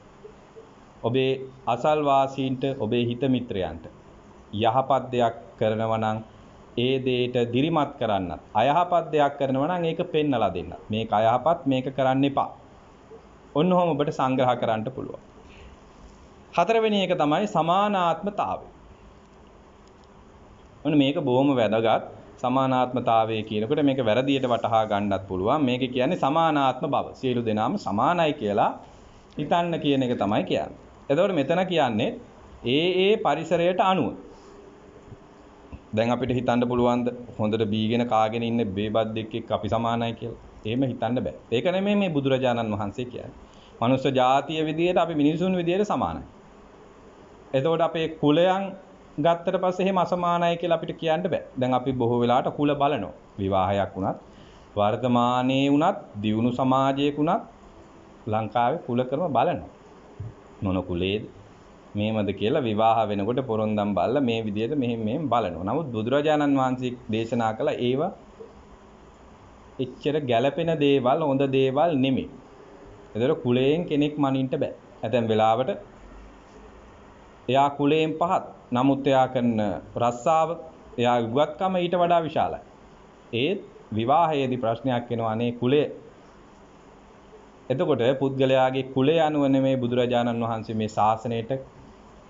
ඔබේ අසල්වාසීන්ට, ඔබේ හිත මිත්‍රයන්ට. යහපත් දෙයක් කරනවා නම් ඒ දෙයට දිරිමත් කරන්නත්, අයහපත් දෙයක් කරනවා නම් ඒක පෙන්නලා දෙන්න. මේක අයහපත්, මේක කරන්න එපා. ඔන්න ඔහොම ඔබට සංග්‍රහ කරන්න පුළුවන්. හතරවෙනි එක තමයි සමානාත්මතාවය. ඔන්න මේක බොහොම වැදගත්. සමානාත්මතාවය කියනකොට මේක වැරදියට වටහා ගන්නත් පුළුවන්. මේක කියන්නේ සමානාත්ම බව. සියලු දෙනාම සමානයි කියලා හිතන්න කියන එක තමයි කියන්නේ. එතකොට මෙතන කියන්නේ ඒ පරිසරයට අනුව. දැන් අපිට හිතන්න පුළුවන්ද හොඳට බීගෙන කාගෙන ඉන්න බේබද්දෙක් එක්ක අපි සමානයි කියලා? එහෙම හිතන්න බෑ. ඒක නෙමෙයි මේ බුදුරජාණන් වහන්සේ කියන්නේ. මනුෂ්‍ය ජාතිය විදියට අපි මිනිසුන් විදියට සමානයි. එතකොට අපේ කුලයන් ගත්තට පස්සේ එහෙම අසමානයි කියලා අපිට කියන්න බෑ. දැන් අපි බොහෝ වෙලාවට කුල බලනවා. විවාහයක් වුණත්, වර්තමානයේ වුණත්, දියුණු සමාජයක වුණත් ලංකාවේ කුල ක්‍රම බලනවා. මොන කුලේද? මේමද කියලා විවාහ වෙනකොට පොරොන්දම් බලලා මේ විදියට මෙහෙම බලනවා. නමුත් බුදුරජාණන් වහන්සේ දේශනා කළ ඒවා එච්චර ගැළපෙන දේවල්, හොඳ දේවල් නෙමෙයි. ඒතර කුලයෙන් කෙනෙක් මනින්න බෑ. ඇතැම් වෙලාවට එයා කුලයෙන් පහත්. නමුත් එයා කරන රස්සාව, එයා උගත්කම ඊට වඩා විශාලයි. ඒත් විවාහයේදී ප්‍රශ්නයක් වෙනවා අනේ කුලය. එතකොට පුද්ගලයාගේ කුලය අනුව නෙමේ බුදුරජාණන් වහන්සේ මේ ශාසනයට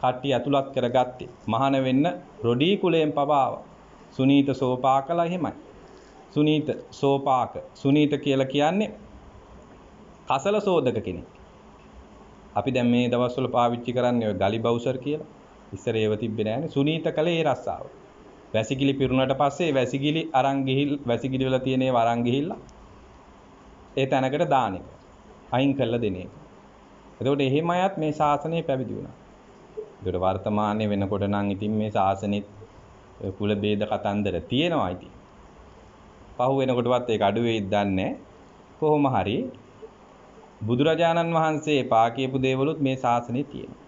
කට්ටිය ඇතුළත් කරගත්තේ. මහාන වෙන්න රොඩී කුලයෙන් පවාව. සුනීත සෝපාකලා එහෙමයි. සුනීත සෝපාක. සුනීත කියලා කියන්නේ කසල සෝදක කෙනෙක්. අපි දැන් මේ දවස්වල පාවිච්චි කරන්නේ ඔය ගලි බවුසර් කියලා. ඉස්සර ඒව තිබ්බේ නෑනේ. සුනීත කලේ ඒ රස්සාව. වැසිකිලි පිරුණාට පස්සේ වැසිකිලි අරන් වැසිකිලි වල තියෙන ඒවා අරන් ගිහිල්ලා ඒ තැනකට දාන එක. අයින් කරලා දෙන එක. එතකොට එහෙම අයත් මේ ශාසනය පැවිදි වුණා. ඒකට වර්තමානයේ වෙනකොට නම් ඉතින් මේ ශාසනෙත් කුල ભેද කතන්දර තියෙනවා ඉතින්. පහු වෙනකොටවත් ඒක අඩු වෙයිද දන්නේ කොහොම හරි බුදුරජාණන් වහන්සේ පා කියපු දේවලුත් මේ ශාසනයේ තියෙනවා.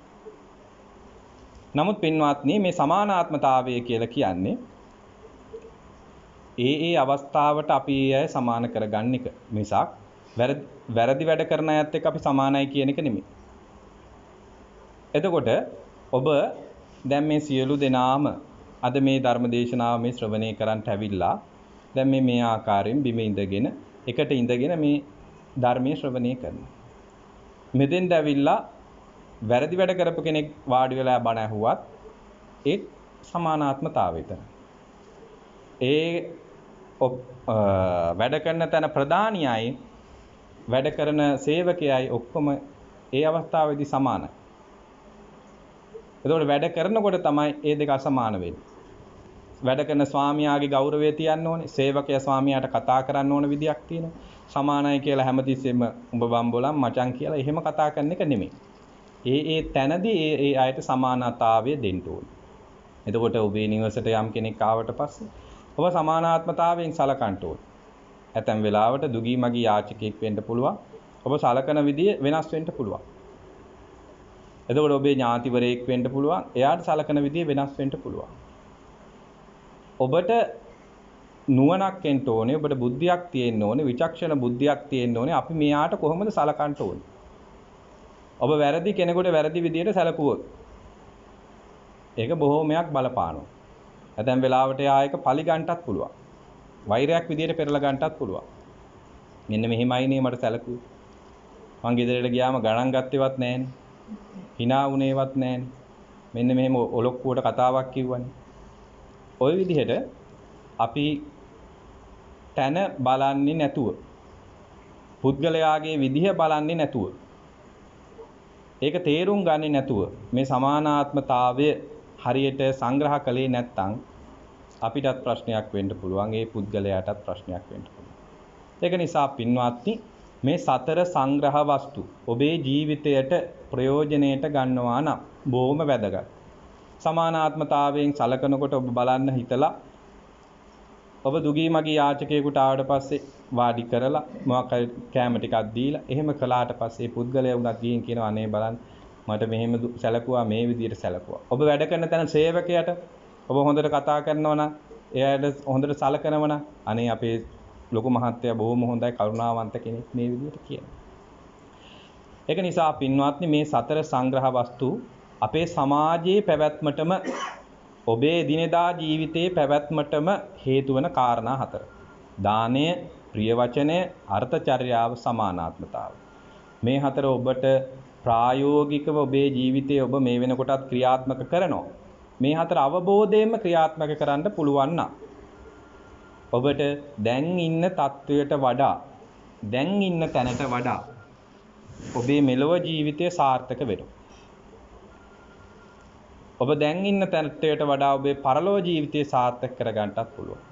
නමුත් පින්වත්නි මේ සමානාත්මතාවය කියලා කියන්නේ ඒ අවස්ථාවට අපි අය සමාන කරගන්න එක මිසක් වැරදි වැඩ කරන අයත් එක්ක අපි සමානයි කියන එක නෙමෙයි. එතකොට ඔබ දැන් මේ සියලු දෙනාම අද මේ ධර්ම දේශනාව මේ ශ්‍රවණය කරන්ට ඇවිල්ලා දැන් මේ ආකාරයෙන් බිම ඉඳගෙන එකට ඉඳගෙන මේ ධර්මයේ ශ්‍රවණය කරනවා. මෙතෙන්ද ඇවිල්ලා වැරදි වැඩ කරපු කෙනෙක් වාඩි වෙලා බණ ඇහුවත් ඒ සමානාත්මතාවය තමයි. වැඩ කරන තැන ප්‍රධානියයි වැඩ කරන සේවකයයි ඔක්කොම ඒ අවස්ථාවේදී සමානයි. එතකොට වැඩ කරනකොට තමයි ඒ දෙක අසමාන වෙන්නේ. වැඩ කරන ස්වාමියාගේ ගෞරවය තියන්න ඕනේ. සේවකයා ස්වාමියාට කතා කරන්න ඕන විදියක් තියෙනවා. සමානයි කියලා හැමතිස්සෙම උඹ බම්බොලම් මචං කියලා එහෙම කතා කරන එක නෙමෙයි. ඒ තැනදී ඒ අයට සමානතාවය දෙන්න ඕනේ. එතකොට ඔබේ නිවසට යම් කෙනෙක් ආවට පස්සේ ඔබ සමානාත්මතාවයෙන් සලකන්න ඕනේ. ඇතැම් වෙලාවට දුගී මගී යාචකෙක් වෙන්න පුළුවන්. ඔබ සලකන විදිය වෙනස් වෙන්න පුළුවන්. එතකොට ඔබේ ඥාතිවරයෙක් වෙන්න පුළුවන්. එයාට සලකන විදිය වෙනස් වෙන්න පුළුවන්. ඔබට නුවණක් එන්න ඕනේ. ඔබට බුද්ධියක් තියෙන්න ඕනේ. විචක්ෂණ බුද්ධියක් තියෙන්න ඕනේ. අපි මෙයාට කොහොමද සලකන්න ඕනේ? ඔබ වැරදි කෙනෙකුට වැරදි විදියට සැලකුවොත් ඒක බොහෝමයක් බලපානවා. ඇතැම් වෙලාවට එයා එක පලිගන්නටත් පුළුවන්. වෛරයක් විදියට පෙරලා ගන්නටත් පුළුවන්. මෙන්න මෙහෙමයිනේ මට සැලකුවේ. මං ගෙදරට ගියාම ගණන් ගත්තේවත් නැහැනේ. hina වුණේවත් නැහැනේ. මෙන්න මෙහෙම ඔලොක්කුවට කතාවක් කිව්වනේ. ওই විදිහට අපි තන බලන්නේ නැතුව පුද්ගලයාගේ විදිහ බලන්නේ නැතුව ඒක තේරුම් ගන්නේ නැතුව මේ සමානාත්මතාවය හරියට සංග්‍රහ කළේ නැත්නම් අපිටත් ප්‍රශ්නයක් වෙන්න පුළුවන්. ඒ පුද්ගලයාටත් ප්‍රශ්නයක් වෙන්න පුළුවන්. ඒක නිසා පින්වත්නි මේ සතර සංග්‍රහ වස්තු ඔබේ ජීවිතයට ප්‍රයෝජනෙට ගන්නවා නම් බොහොම වැදගත්. සමානාත්මතාවයෙන් සලකනකොට ඔබ බලන්න හිතලා ඔබ දුගී මගී යාචකයෙකුට ආවට පස්සේ වාඩි කරලා මොකක් හරි කැම ටිකක් දීලා එහෙම කළාට පස්සේ පුද්ගලයා උනත් ගිහින් කියනවා අනේ බලන්න මට මෙහෙම සැලකුවා මේ විදියට සැලකුවා. ඔබ වැඩ කරන තැන සේවකයාට ඔබ හොඳට කතා කරනවා නම් එයාට හොඳට සලකනවා නම් අනේ අපේ ලොකු මහත්තයා බොහොම හොඳයි කරුණාවන්ත කෙනෙක් මේ විදියට කියනවා. ඒක නිසා පින්වත්නි මේ සතර සංග්‍රහ වස්තු අපේ සමාජයේ පැවැත්මටම ඔබේ දිනදා ජීවිතයේ පැවැත්මටම හේතු වන කාරණා හතර. දානය, ප්‍රිය වචනය, අර්ථචර්යාව, සමානාත්මතාව. මේ හතර ඔබට ප්‍රායෝගිකව ඔබේ ජීවිතයේ ඔබ මේ වෙනකොටත් ක්‍රියාත්මක කරනවා. මේ හතර අවබෝධයෙන්ම ක්‍රියාත්මක කරන්න පුළුවන් නම් ඔබට දැන් ඉන්න තත්වයට වඩා දැන් ඉන්න තැනට වඩා ඔබේ මෙලොව ජීවිතය සාර්ථක වෙනවා. ඔබ දැන් ඉන්න තැනට වඩා ඔබේ පරලොව ජීවිතය සාර්ථක කරගන්නටත් පුළුවන්.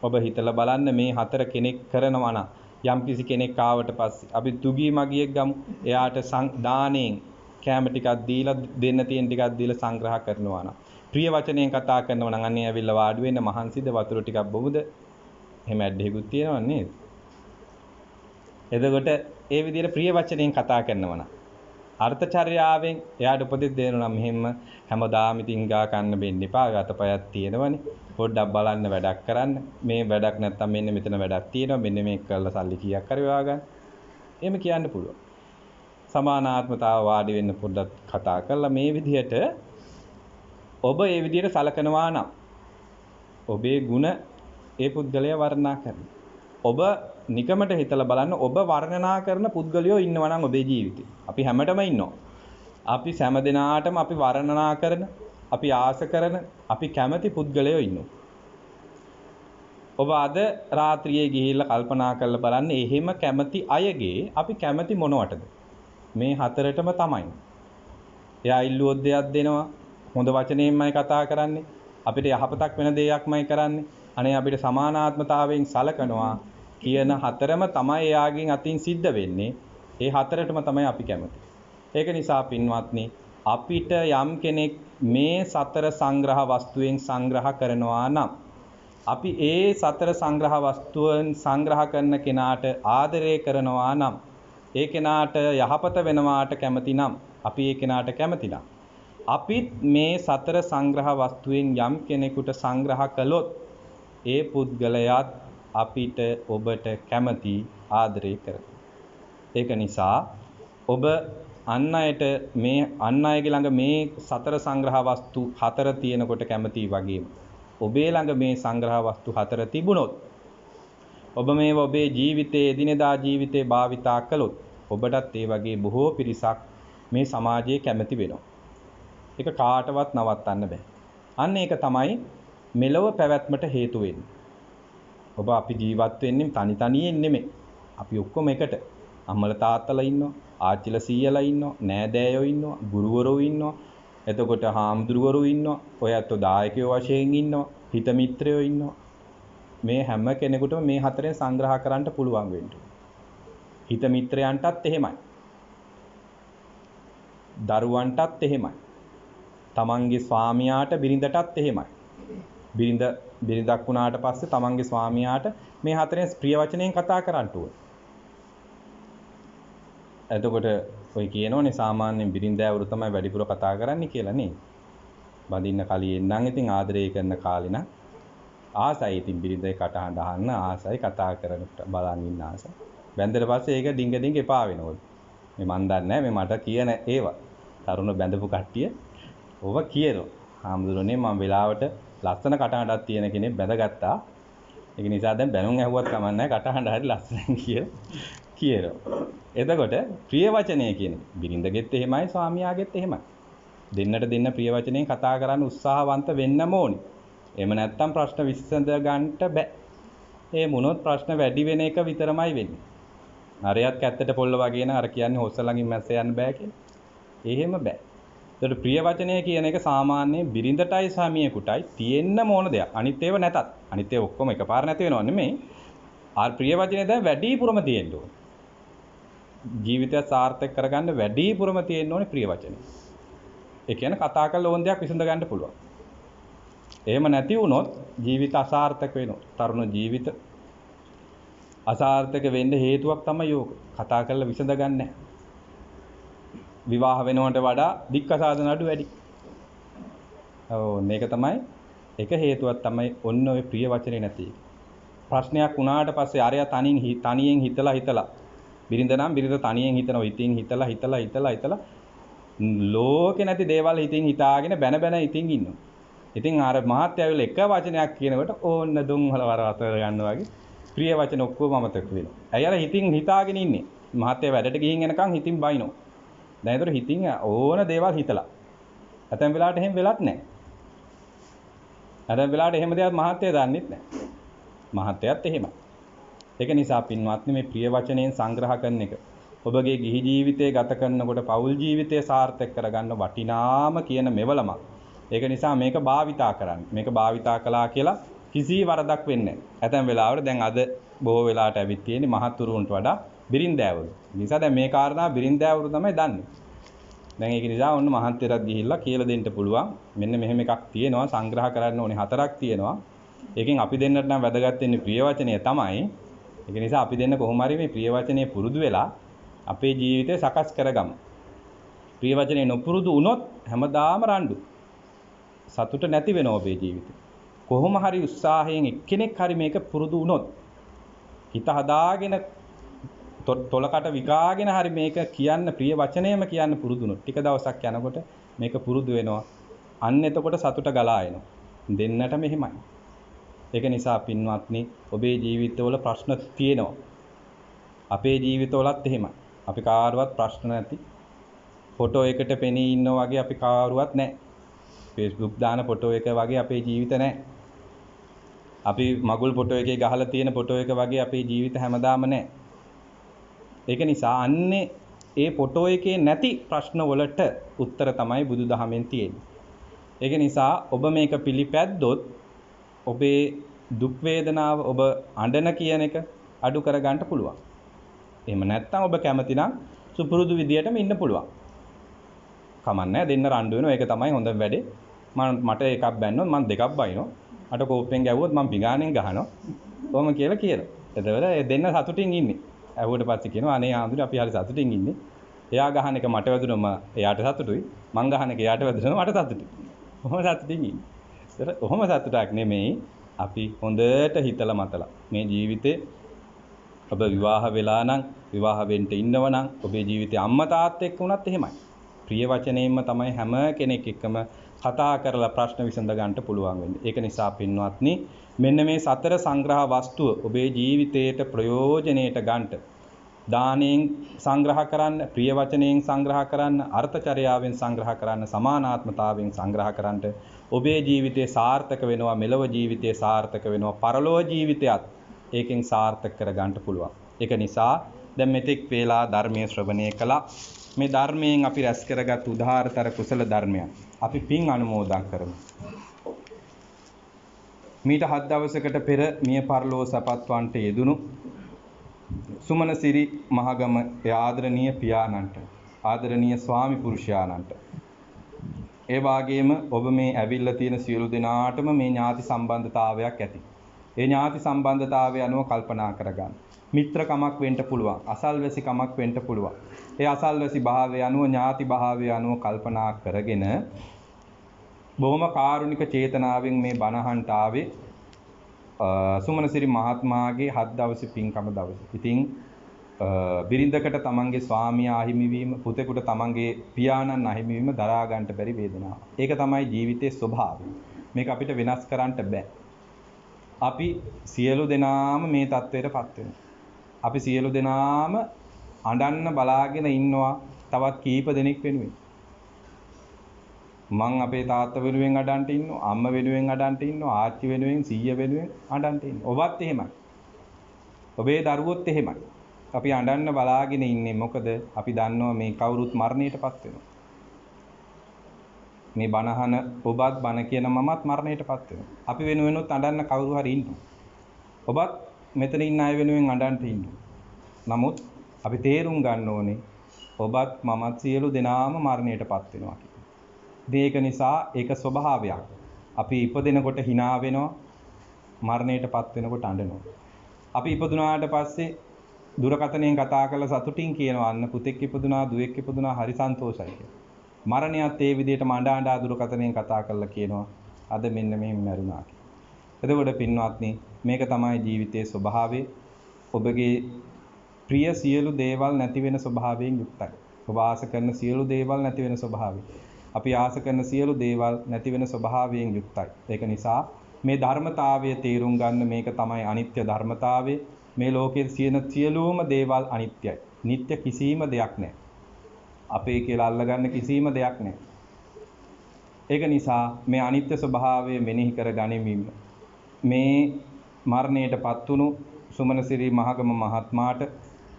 ඔබ හිතලා බලන්න මේ හතර කෙනෙක් කරනවා නම් යම්කිසි කෙනෙක් ආවට පස්සේ අපි දුගී මගියෙක් ගමු. එයාට දාණයෙන් කැම ටිකක් දීලා දෙන්න තියෙන ටිකක් දීලා සංග්‍රහ කරනවා නම් ප්‍රිය වචනයෙන් කතා කරනවා නම් අනේ ඇවිල්ලා වාඩි වෙන්න මහන්සිද වතුර ටිකක් බොමුද? එහෙම ඇඩ්ඩෙකුත් තියෙනව නේද? එතකොට ඒ විදිහට ප්‍රිය වචනයෙන් කතා කරනවා නම් අර්ථචර්යාවෙන් එයාට උපදෙස් දෙනවා නම් මෙහෙම හැමදාම ඉතින් ගා කන්න වෙන්න එපා. ගතපයක් තියෙනවනේ. පොඩ්ඩක් බලන්න වැඩක් කරන්න. මේ වැඩක් නැත්තම් මෙන්න මෙතන වැඩක් තියෙනවා. මෙන්න මේක කරලා සල්ලි කීයක් හරි හොයා ගන්න. එහෙම කියන්න පුළුවන්. සමානාත්මතාව වාඩි වෙන්න පොඩ්ඩක් කතා කරලා මේ විදිහට ඔබ ඒ විදිහට සලකනවා නම් ඔබේ ಗುಣ ඒ පුද්ගලයා වර්ණනා කරනවා. ඔබ නිකමට හිතලා බලන්න ඔබ වර්ණනා කරන පුද්ගලයෝ ඉන්නවා නම් ඔබේ ජීවිතේ. අපි හැමතෙම ඉන්නවා. අපි හැම දිනාටම අපි වර්ණනා කරන, අපි ආස කරන, අපි කැමති පුද්ගලයෝ ඉන්නවා. ඔබ අද රාත්‍රියේ ගිහිල්ලා කල්පනා කරලා බලන්න එහෙම කැමති අයගේ අපි කැමති මොනවටද? මේ හතරටම තමයි. එයා ඉල්ලුවොත් දෙයක් දෙනවා. හොඳ වචනයෙන්මයි කතා කරන්නේ. අපිට යහපතක් වෙන දෙයක්මයි කරන්නේ. අනේ අපිට සමානාත්මතාවයෙන් සලකනවා කියන හතරම තමයි එයාගෙන් අතින් සිද්ධ වෙන්නේ. ඒ හතරටම තමයි අපි කැමති. ඒක නිසා පින්වත්නි අපිට යම් කෙනෙක් මේ සතර සංග්‍රහ වස්තුවෙන් සංග්‍රහ කරනවා නම් අපි ඒ සතර සංග්‍රහ වස්තුවෙන් සංග්‍රහ කරන කෙනාට ආදරය කරනවා නම් ඒ කෙනාට යහපත වෙනවාට කැමති නම් අපි ඒ කෙනාට කැමති නම් අපිත් මේ සතර සංග්‍රහ වස්තුවෙන් යම් කෙනෙකුට සංග්‍රහ කළොත් ඒ පුද්ගලයාත් අපිට ඔබට කැමති ආදරය කරනවා. ඒක නිසා ඔබ අන් අයට මේ අන් අයගේ ළඟ මේ සතර සංග්‍රහ වස්තු හතර තියෙනකොට කැමති වගේම ඔබේ ළඟ මේ සංග්‍රහ වස්තු හතර තිබුණොත් ඔබ මේ ඔබේ ජීවිතයේ එදිනෙදා ජීවිතේ භාවිතා කළොත් ඔබටත් ඒ වගේ බොහෝ පිරිසක් මේ සමාජයේ කැමති වෙනවා. ඒක කාටවත් නවත්තන්න බෑ. අන්න ඒක තමයි මෙලොව පැවැත්මට හේතු වෙන්නේ. ඔබ අපි ජීවත් වෙන්නේ තනි තනියෙන් නෙමෙයි. අපි ඔක්කොම එකට. අම්මලා තාත්තලා ඉන්නවා, ආච්චිලා සීයලා ඉන්නවා, නෑදෑයෝ ඉන්නවා, ගුරුවරයෝ ඉන්නවා. එතකොට හාමුදුරුවරු ඉන්නවා, ඔයත් දායකයෝ වශයෙන් ඉන්නවා, හිත මිත්‍රයෝ ඉන්නවා. මේ හැම කෙනෙකුටම මේ හතරෙන් සංග්‍රහ කරන්න පුළුවන් වෙන්න. හිත මිත්‍රයන්ටත් එහෙමයි. දරුවන්ටත් එහෙමයි. තමන්ගේ ස්වාමියාට බිරිඳටත් එහෙමයි. බිරිඳක් වුණාට පස්සේ තමන්ගේ ස්වාමියාට මේ හතරෙන් ප්‍රිය වචනයෙන් කතා කරන්න ඕන. එතකොට ඔය කියනෝනේ සාමාන්‍යයෙන් බිරිඳෑවරු තමයි වැඩිපුර කතා කරන්නේ කියලා නේ. බඳින්න කලින් නම් ඉතින් ආදරය කරන කාලේ නම් ආසයි ඉතින් බිරිඳේ කටහඬ අහන්න ආසයි කතා කරන බලන් ඉන්න ආසයි. බැඳලා පස්සේ ඒක ඩිංග ඩිංග එපා වෙනවලු. මේ මන් දන්නේ මේ මට කියන ඒවා. තරුණ බැඳපු කට්ටිය ඔව කියනවා. හාමුදුරනේ මම වෙලාවට ලස්සන කටහඬක් තියෙන කෙනෙක් බැඳගත්තා. ඒක නිසා දැන් බැනුම් ඇහුවත් කමක් නැහැ කටහඬ හරි ලස්සනයි කියලා කියනවා. එතකොට ප්‍රිය වචනය කියන එක බිරිඳගෙත් එහෙමයි ස්වාමියාගෙත් එහෙමයි. දෙන්නට දෙන්න ප්‍රිය වචනයෙන් කතා කරන්න උත්සාහවන්ත වෙන්නම ඕනි. එහෙම නැත්නම් ප්‍රශ්න විසඳ ගන්නට බෑ. ඒ මොනොත් ප්‍රශ්න වැඩි වෙන එක විතරමයි වෙන්නේ. නරයත් කැත්තට පොල්ල වගේ න අර කියන්නේ හොස්ස ළඟින් මැස්ස යන්න බෑ කියලා. එහෙම බෑ. ඒකට ප්‍රිය වචනය කියන එක සාමාන්‍යයෙන් බිරිඳටයි ස්වාමියෙකුටයි තියෙන්න ඕන දෙයක්. අනිත් ඒවා නැතත්. අනිත් ඒවා ඔක්කොම එකපාර නැති වෙනව නෙමෙයි. ආ ප්‍රිය වචනේ දැන් වැඩිපුරම තියෙන්න ඕන. ජීවිතය සාර්ථක කරගන්න වැඩිපුරම තියෙන්න ඕනේ ප්‍රිය වචනේ. ඒ කියන්නේ කතා කරලා ඕන දෙයක් විසඳ ගන්න පුළුවන්. එහෙම නැති වුණොත් ජීවිත අසාර්ථක වෙනවා. තරුණ ජීවිත අසාර්ථක වෙන්න හේතුවක් තමයි යෝග. කතා කරලා විසඳ ගන්න නැහැ. විවාහ වෙනවට වඩා දික්කසාදන අඩු වැඩි. ඔව් මේක තමයි එක හේතුවක් තමයි ඔන්න ඔය ප්‍රිය වචනේ නැති එක. ප්‍රශ්නයක් වුණාට පස්සේ අරයා තනියෙන් හිතලා බිරිඳ නම් බිරිඳ තනියෙන් හිතනවා. ඉතින් හිතලා ලෝකේ නැති දේවල් ඉතින් හිතාගෙන බැන ඉතින් ඉන්නවා. ඉතින් අර මහත්ය ඇවිල්ලා එක වචනයක් කියනකොට ඕන්න දුම් වල වරවත ගන්නවා වගේ ප්‍රිය වචන ඔක්කොම අමතක වෙනවා. ඇයි අර හිතින් හිතාගෙන ඉන්නේ. මහත්ය වැඩට ගිහින් එනකන් හිතින් බයිනෝ. දැන් ඒතර හිතින් ඕන දේවල් හිතලා. ඇතැම් වෙලාවට එහෙම වෙලත් නැහැ. ඇතැම් වෙලාවට එහෙම දෙයක් මහත්ය දන්නෙත් නැහැ. මහත්යත් එහෙමයි. ඒක නිසා පින්වත්නි මේ ප්‍රිය වචනයෙන් සංග්‍රහ කරන එක ඔබගේ ගිහි ජීවිතය ගත කරනකොට පෞල් ජීවිතය සාර්ථක කරගන්න වටිනාම කියන මෙවලමක්. ඒක නිසා මේක භාවිතා කරන්න. මේක භාවිතා කළා කියලා කිසි වරදක් වෙන්නේ නැහැ. ඇතැම් වෙලාවට දැන් අද බොහෝ වෙලාවට ඇවිත් තියෙන්නේ මහත්තුරුන්ට වඩා බිරින්දෑවරු. නිසා දැන් මේ කාරණා බිරින්දෑවරු තමයි දන්නේ. දැන් ඒක නිසා ඔන්න මහත්තරත් ගිහිල්ලා කියලා දෙන්න පුළුවන්. මෙන්න මෙහෙම එකක් තියෙනවා සංග්‍රහ කරන්න ඕනේ 4ක් තියෙනවා. ඒකෙන් අපි දෙන්නට නම් වැදගත් වෙන්නේ ප්‍රිය වචනය තමයි. ඒක නිසා අපි දෙන්න කොහොම හරි මේ ප්‍රිය වචනේ පුරුදු වෙලා අපේ ජීවිතය සකස් කරගමු. ප්‍රිය වචනේ නොපුරුදු වුණොත් හැමදාම රණ්ඩු. සතුට නැති වෙනවා ඔබේ ජීවිතේ. කොහොම හරි උත්සාහයෙන් එක්කෙනෙක් හරි මේක පුරුදු වුණොත් හිත හදාගෙන තොලකට විකාගෙන හරි මේක කියන්න ප්‍රිය වචනයම කියන්න පුරුදු වුණොත් ටික දවසක් යනකොට මේක පුරුදු වෙනවා. අන්න එතකොට සතුට ගලා එනවා. දෙන්නට මෙහෙමයි. ඒක නිසා පින්වත්නි ඔබේ ජීවිතවල ප්‍රශ්න තියෙනවා. අපේ ජීවිතවලත් එහෙමයි. අපි කාරුවත් ප්‍රශ්න නැති ෆොටෝ එකට පෙනී ඉන්නා වගේ අපි කාරුවත් නැහැ. Facebook දාන ෆොටෝ එක වගේ අපේ ජීවිත නැහැ. අපි මගුල් ෆොටෝ එකේ ගහලා තියෙන ෆොටෝ එක වගේ අපේ ජීවිත හැමදාම නැහැ. ඒක නිසා අන්නේ ඒ ෆොටෝ එකේ නැති ප්‍රශ්න වලට උත්තර තමයි බුදුදහමෙන් තියෙන්නේ. ඒක නිසා ඔබ මේක පිළිපැද්දොත් ඔබේ දුක් වේදනාව ඔබ අඬන කියන එක අඩු කර ගන්න පුළුවන්. එහෙම නැත්නම් ඔබ කැමති නම් සුපුරුදු විදියටම ඉන්න පුළුවන්. කමන්නේ දෙන්න රණ්ඩු වෙනවා. ඒක තමයි හොඳ වැඩේ. මට එකක් බැන්නොත් මම දෙකක් බයිනවා. මට කෝප්පෙන් ගැව්වොත් මම පිඟානෙන් ගහනවා. කොහොම කියලා කියනවා. එතකොට ඒ දෙන්න සතුටින් ඉන්නේ. ඇහුවට පස්සේ කියනවා අනේ ආඳුනේ අපි හරි සතුටින් ඉන්නේ. එයා ගහන එක මට වැදුනම එයාට සතුටුයි. මං ගහන එක එයාට වැදුනම මට සතුටුයි. කොහොම සතුටින් ඉන්නේ. ඒතර කොහොම සතුටක් නෙමෙයි. අපි හොඳට හිතලා මතලා මේ ජීවිතේ ඔබ විවාහ වෙලා නම් විවාහ වෙන්න ඉන්නව නම් ඔබේ ජීවිතේ අම්මා තාත්තා එක්ක වුණත් එහෙමයි. ප්‍රිය වචනයෙන්ම තමයි හැම කෙනෙක් එක්කම කතා කරලා ප්‍රශ්න විසඳ ගන්නට පුළුවන් වෙන්නේ. ඒක නිසා පින්වත්නි මෙන්න මේ 4 සංග්‍රහ වස්තුව ඔබේ ජීවිතයට ප්‍රයෝජනෙට ගන්නට දානෙන් සංග්‍රහ කරන්න, ප්‍රිය වචනයෙන් සංග්‍රහ කරන්න, අර්ථචර්යාවෙන් සංග්‍රහ කරන්න, සමානාත්මතාවයෙන් සංග්‍රහ කරන්නට ඔබේ ජීවිතේ සාර්ථක වෙනවා, මෙලව ජීවිතේ සාර්ථක වෙනවා, පරලොව ජීවිතයත් ඒකෙන් සාර්ථක කර ගන්නට පුළුවන්. ඒක නිසා දැන් මෙතෙක් වේලා ධර්මයේ ශ්‍රවණය කළා. මේ ධර්මයෙන් අපි රැස් කරගත් උදාාරතර කුසල ධර්මයන් අපි පින් අනුමෝදන් කරමු. මීට 7 දවසකට පෙර මිය පරලෝ සපත්වන්ට යෙදුණු සුමනසිරි මහගම ආදරණීය පියාණන්ට, ආදරණීය ස්වාමි පුරුෂයාණන්ට, ඒ වාගේම ඔබ මේ ඇවිල්ලා තියෙන සියලු දෙනාටම මේ ඥාති සම්බන්ධතාවයක් ඇති. ඒ ඥාති සම්බන්ධතාවය අනුව කල්පනා කරගන්න. මිත්‍රකමක් වෙන්න පුළුවන්, අසල්වැසිකමක් වෙන්න පුළුවන්. ඒ අසල්වැසි භාවය අනුව, ඥාති භාවය අනුව කල්පනා කරගෙන බොහොම කාරුණික චේතනාවෙන් මේ බණහන්ට ආවේ සුමනසිරි මහත්මයාගේ 7 දවසේ පින්කම දවස. ඉතින් බිරිඳකට තමන්ගේ ස්වාමියා අහිමි වීම, පුතෙකුට තමන්ගේ පියාණන් අහිමි වීම දරා ගන්නට බැරි වේදනාවක්. ඒක තමයි ජීවිතයේ ස්වභාවය. මේක අපිට වෙනස් කරන්න බෑ. අපි සියලු දෙනාම මේ தത്വෙටපත් වෙනවා. අපි සියලු දෙනාම අඬන්න බලාගෙන ඉන්නවා තවත් කීප දෙනෙක් වෙනුවෙන්. මං අපේ තාත්තා වෙනුවෙන් අඬන්ට ඉන්නවා, අම්මා වෙනුවෙන් අඬන්ට ඉන්නවා, ආච්චි වෙනුවෙන්, සීයා වෙනුවෙන් අඬන්ට ඉන්නවා. ඔබත් එහෙමයි. ඔබේ දරුවොත් එහෙමයි. අපි අඬන්න බලාගෙන ඉන්නේ මොකද අපි දන්නවා මේ කවුරුත් මරණයටපත් වෙනවා. මේ බණහන ඔබත් බණ කියන මමත් මරණයටපත් වෙනවා. අපි වෙනුවෙනුත් අඬන්න කවුරු හරි ඉන්නවා. ඔබත් මෙතන ඉන්න අය වෙනුවෙන් අඬන්ට ඉන්නවා. නමුත් අපි තේරුම් ගන්න ඕනේ ඔබත් මමත් සියලු දෙනාම මරණයටපත් වෙනවා කියලා. ඒක නිසා ඒක ස්වභාවයක්. අපි ඉපදෙනකොට hina වෙනවා, මරණයටපත් වෙනකොට අඬනවා. අපි ඉපදුනාට පස්සේ දුරකථනයෙන් කතා කරලා සතුටින් කියනවා අන්න පුතෙක් ඉපදුනා, දුවෙක් ඉපදුනා, හරි සන්තෝෂයි කියලා. මරණයත් ඒ විදිහටම අඬ දුරකථනයෙන් කතා කරලා කියනවා අද මෙන්න මෙහෙම මැරුණා කියලා. එතකොට පින්වත්නි මේක තමයි ජීවිතයේ ස්වභාවය. ඔබගේ ප්‍රිය සියලු දේවල් නැති වෙන ස්වභාවයෙන් යුක්තයි. ඔබ ආස කරන සියලු දේවල් නැති වෙන ස්වභාවය. අපි ආස කරන සියලු දේවල් නැති වෙන ස්වභාවයෙන් යුක්තයි. ඒක නිසා මේ ධර්මතාවය තේරුම් ගන්න මේක තමයි අනිත්‍ය ධර්මතාවය. මේ ලෝකයේ සියලුම දේවල් අනිත්‍යයි. නිට්ටය කිසිම දෙයක් නැහැ. අපේ කියලා අල්ලගන්න කිසිම දෙයක් නැහැ. ඒක නිසා මේ අනිත්‍ය ස්වභාවය මෙනෙහි කර ගනිමින් මේ මරණයටපත් වුණු සුමනසිරි මහගම මහත්මයාට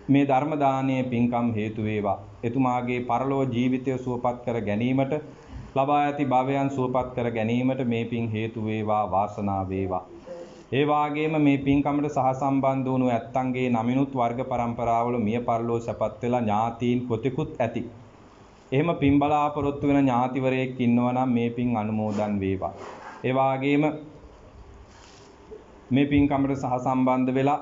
මේ ධර්ම දානයේ පින්කම් හේතු වේවා. එතුමාගේ පරලෝ ජීවිතය සුවපත් කර ගැනීමට ලබා ඇති භවයන් සුවපත් කර ගැනීමට මේ පින් හේතු වේවා, වාසනාව වේවා. ඒ වාගේම මේ පින්කමට සහසම්බන්ධ වුණු ඇත්තන්ගේ නමිනුත් වර්ග પરම්පරාවල මිය පරලෝ සැපත් වෙලා ඥාතීන් කොතෙකුත් ඇති. එහෙම පින් බලාපොරොත්තු වෙන ඥාතිවරයෙක් ඉන්නවා නම් මේ පින් අනුමෝදන් වේවා. ඒ වාගේම මේ පින්කමට සහසම්බන්ධ වෙලා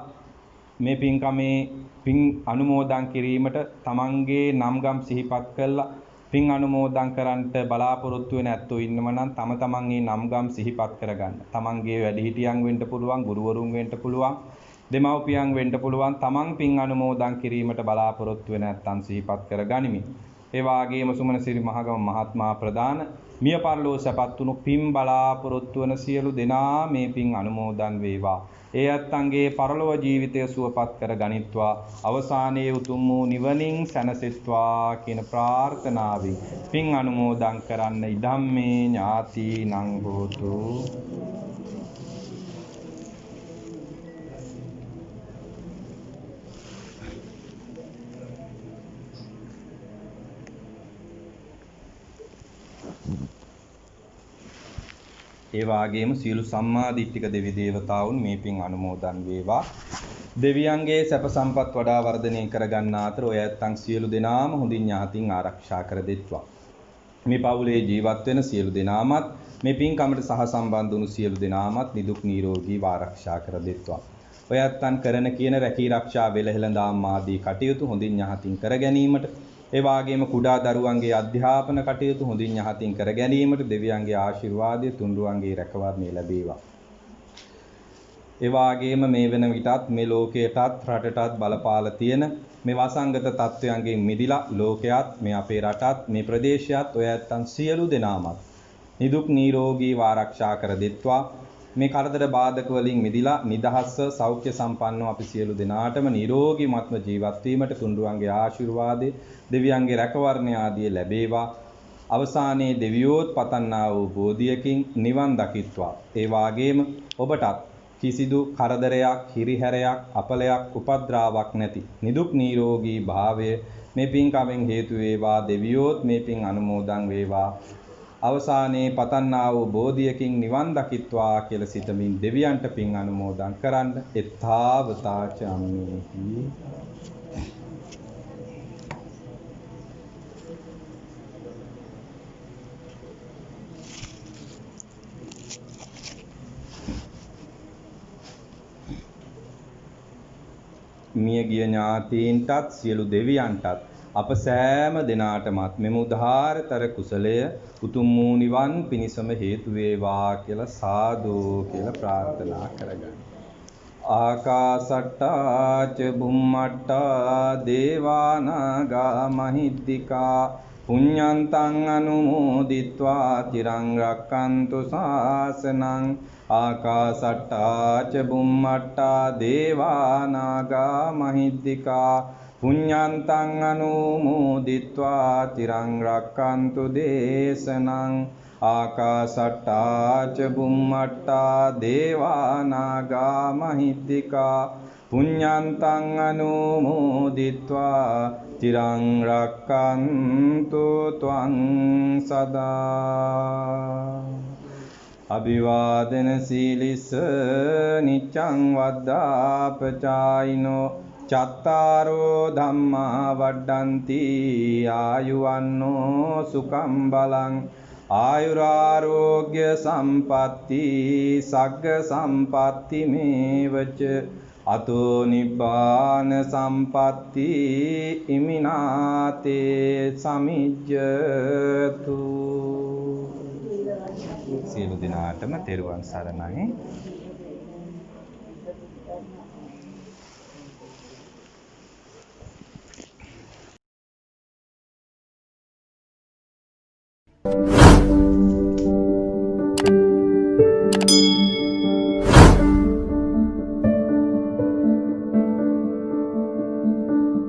මේ පින්කමේ පින් අනුමෝදන් කිරීමට තමන්ගේ නම්ගම් සිහිපත් කළා පින් අනුමෝදන් කරන්නට බලාපොරොත්තු වෙන ඇත්තෝ ඉන්නව නම් තම තමන්ගේ නම්ගම් සිහිපත් කරගන්න. තමන්ගේ වැඩිහිටියන් වෙන්න පුළුවන්, ගුරුවරුන් වෙන්න පුළුවන්, දෙමව්පියන් වෙන්න පුළුවන්. තමන් පින් අනුමෝදන් කිරීමට බලාපොරොත්තු වෙන ඇත්තන් සිහිපත් කරගනිමින් ඒ වාගේම සුමනසිරි මහගම මහත්මයා ප්‍රදාන මිය පරලෝ සැපත් වුණු පින් බලාපොරොත්තු වන සියලු දෙනා මේ පින් අනුමෝදන් වේවා. ඒ ඇත්තන්ගේ පරලොව ජීවිතය සුවපත් කර ගනිත්වා, අවසානයේ උතුම් වූ නිවනින් සැනසෙත්වා කියන ප්‍රාර්ථනාවෙන් පින් අනුමෝදන් කරන්න ඉදම්මේ ඥාතිනං හෝතු. ඒ වාගේම සියලු සම්මා දිට්ඨික දෙවි දේවතාවුන් මේ පින් අනුමෝදන් වේවා. දෙවියන්ගේ සැප සම්පත් වඩා වර්ධනය කර ගන්න අතර ඔය ඇත්තන් සියලු දෙනාම හොඳින් ඥාතින් ආරක්ෂා කර දෙත්වා. මේ පවුලේ ජීවත් වෙන සියලු දෙනාමත් මේ පින්කමට සහසම්බන්ධ වුණු සියලු දෙනාමත් නිදුක් නිරෝගීව ආරක්ෂා කර දෙත්වා. ඔය ඇත්තන් කරන කියන රැකී ආරක්ෂා වෙලහෙළඳාම් ආදී කටයුතු හොඳින් ඥාතින් කර ගැනීමට, ඒ වාගේම කුඩා දරුවන්ගේ අධ්‍යාපන කටයුතු හොඳින් ඥාතින් කර ගැනීමට දෙවියන්ගේ ආශිර්වාදය, තුන්රුවන්ගේ රැකවරණය ලැබේවා. ඒ වාගේම මේ වෙන විටත් මේ ලෝකයටත් රටටත් බලපාලා තියෙන මේ වසංගත තත්වයන්ගෙන් මිදිලා ලෝකයත් මේ අපේ රටත් මේ ප්‍රදේශයත් ඔය ඇත්තන් සියලු දෙනාමත් නිදුක් නිරෝගීව ආරක්ෂා කර දෙත්වා. මේ කරදර බාධක වලින් මිදිලා නිදහස්ව සෞඛ්‍ය සම්පන්නව අපි සියලු දෙනාටම නිරෝගීමත්ව ජීවත් වීමට තුන්රුවන්ගේ ආශිර්වාදේ, දෙවියන්ගේ රැකවරණය ආදී ලැබේවා. අවසානයේ දෙවියෝත් පතන්නා වූ බෝධියකින් නිවන් දකිත්වා. ඒ වාගේම ඔබටත් කිසිදු කරදරයක්, හිරිහැරයක්, අපලයක්, උපද්‍රාවක් නැති නිදුක් නිරෝගී භාවය මේ පින්කමෙන් හේතු වේවා. දෙවියෝත් මේ පින් අනුමෝදන් වේවා. අවසානයේ පතන්නා වූ බෝධියකින් නිවන් දකිත්වා කියලා සිතමින් දෙවියන්ට පින් අනුමෝදන් කරන්න. එත්තාවතා චම්මේහි. මිය ගිය ඥාතීන්ටත් සියලු දෙවියන්ටත් අප සෑම දෙනාටමත් මෙම උදාාරතර කුසලය උතුම් වූ නිවන් පිණිසම හේතු වේවා කියලා සාදු කියලා ප්‍රාර්ථනා කරගන්න. ආකාසට්ටා ච බුම්මට්ටා දේවානාගා මහිද්దికා පුඤ්ඤන්තං අනුමෝදිत्वा තිරං රක්칸තු ශාසනං ආකාසට්ටා ච බුම්මට්ටා දේවා නාග මහිද්దికා පුඤ්ඤන්තං අනුමෝදිत्वा තිරං රක්칸තු දේශනං ආකාසට්ටා ච බුම්මට්ටා දේවා නාග මහිද්దికා පුඤ්ඤන්තං අනුමෝදිत्वा තිරං රක්칸තු ත්වං සදා අභිවාදන සීලිස නිච්ඡං වද්දාපචායිනෝ චත්තාරෝ ධම්මා වඩ්ඩಂತಿ ආයුවන්නෝ සුඛං බලං ආයුරාෝග්‍ය සම්පatti සග්ග සම්පatti මේවච අතෝ නිබ්බාන සම්පatti ඉමිනාතේ සමිජ්ජතු සියලු දෙනාටම තෙරුවන් සරණයි.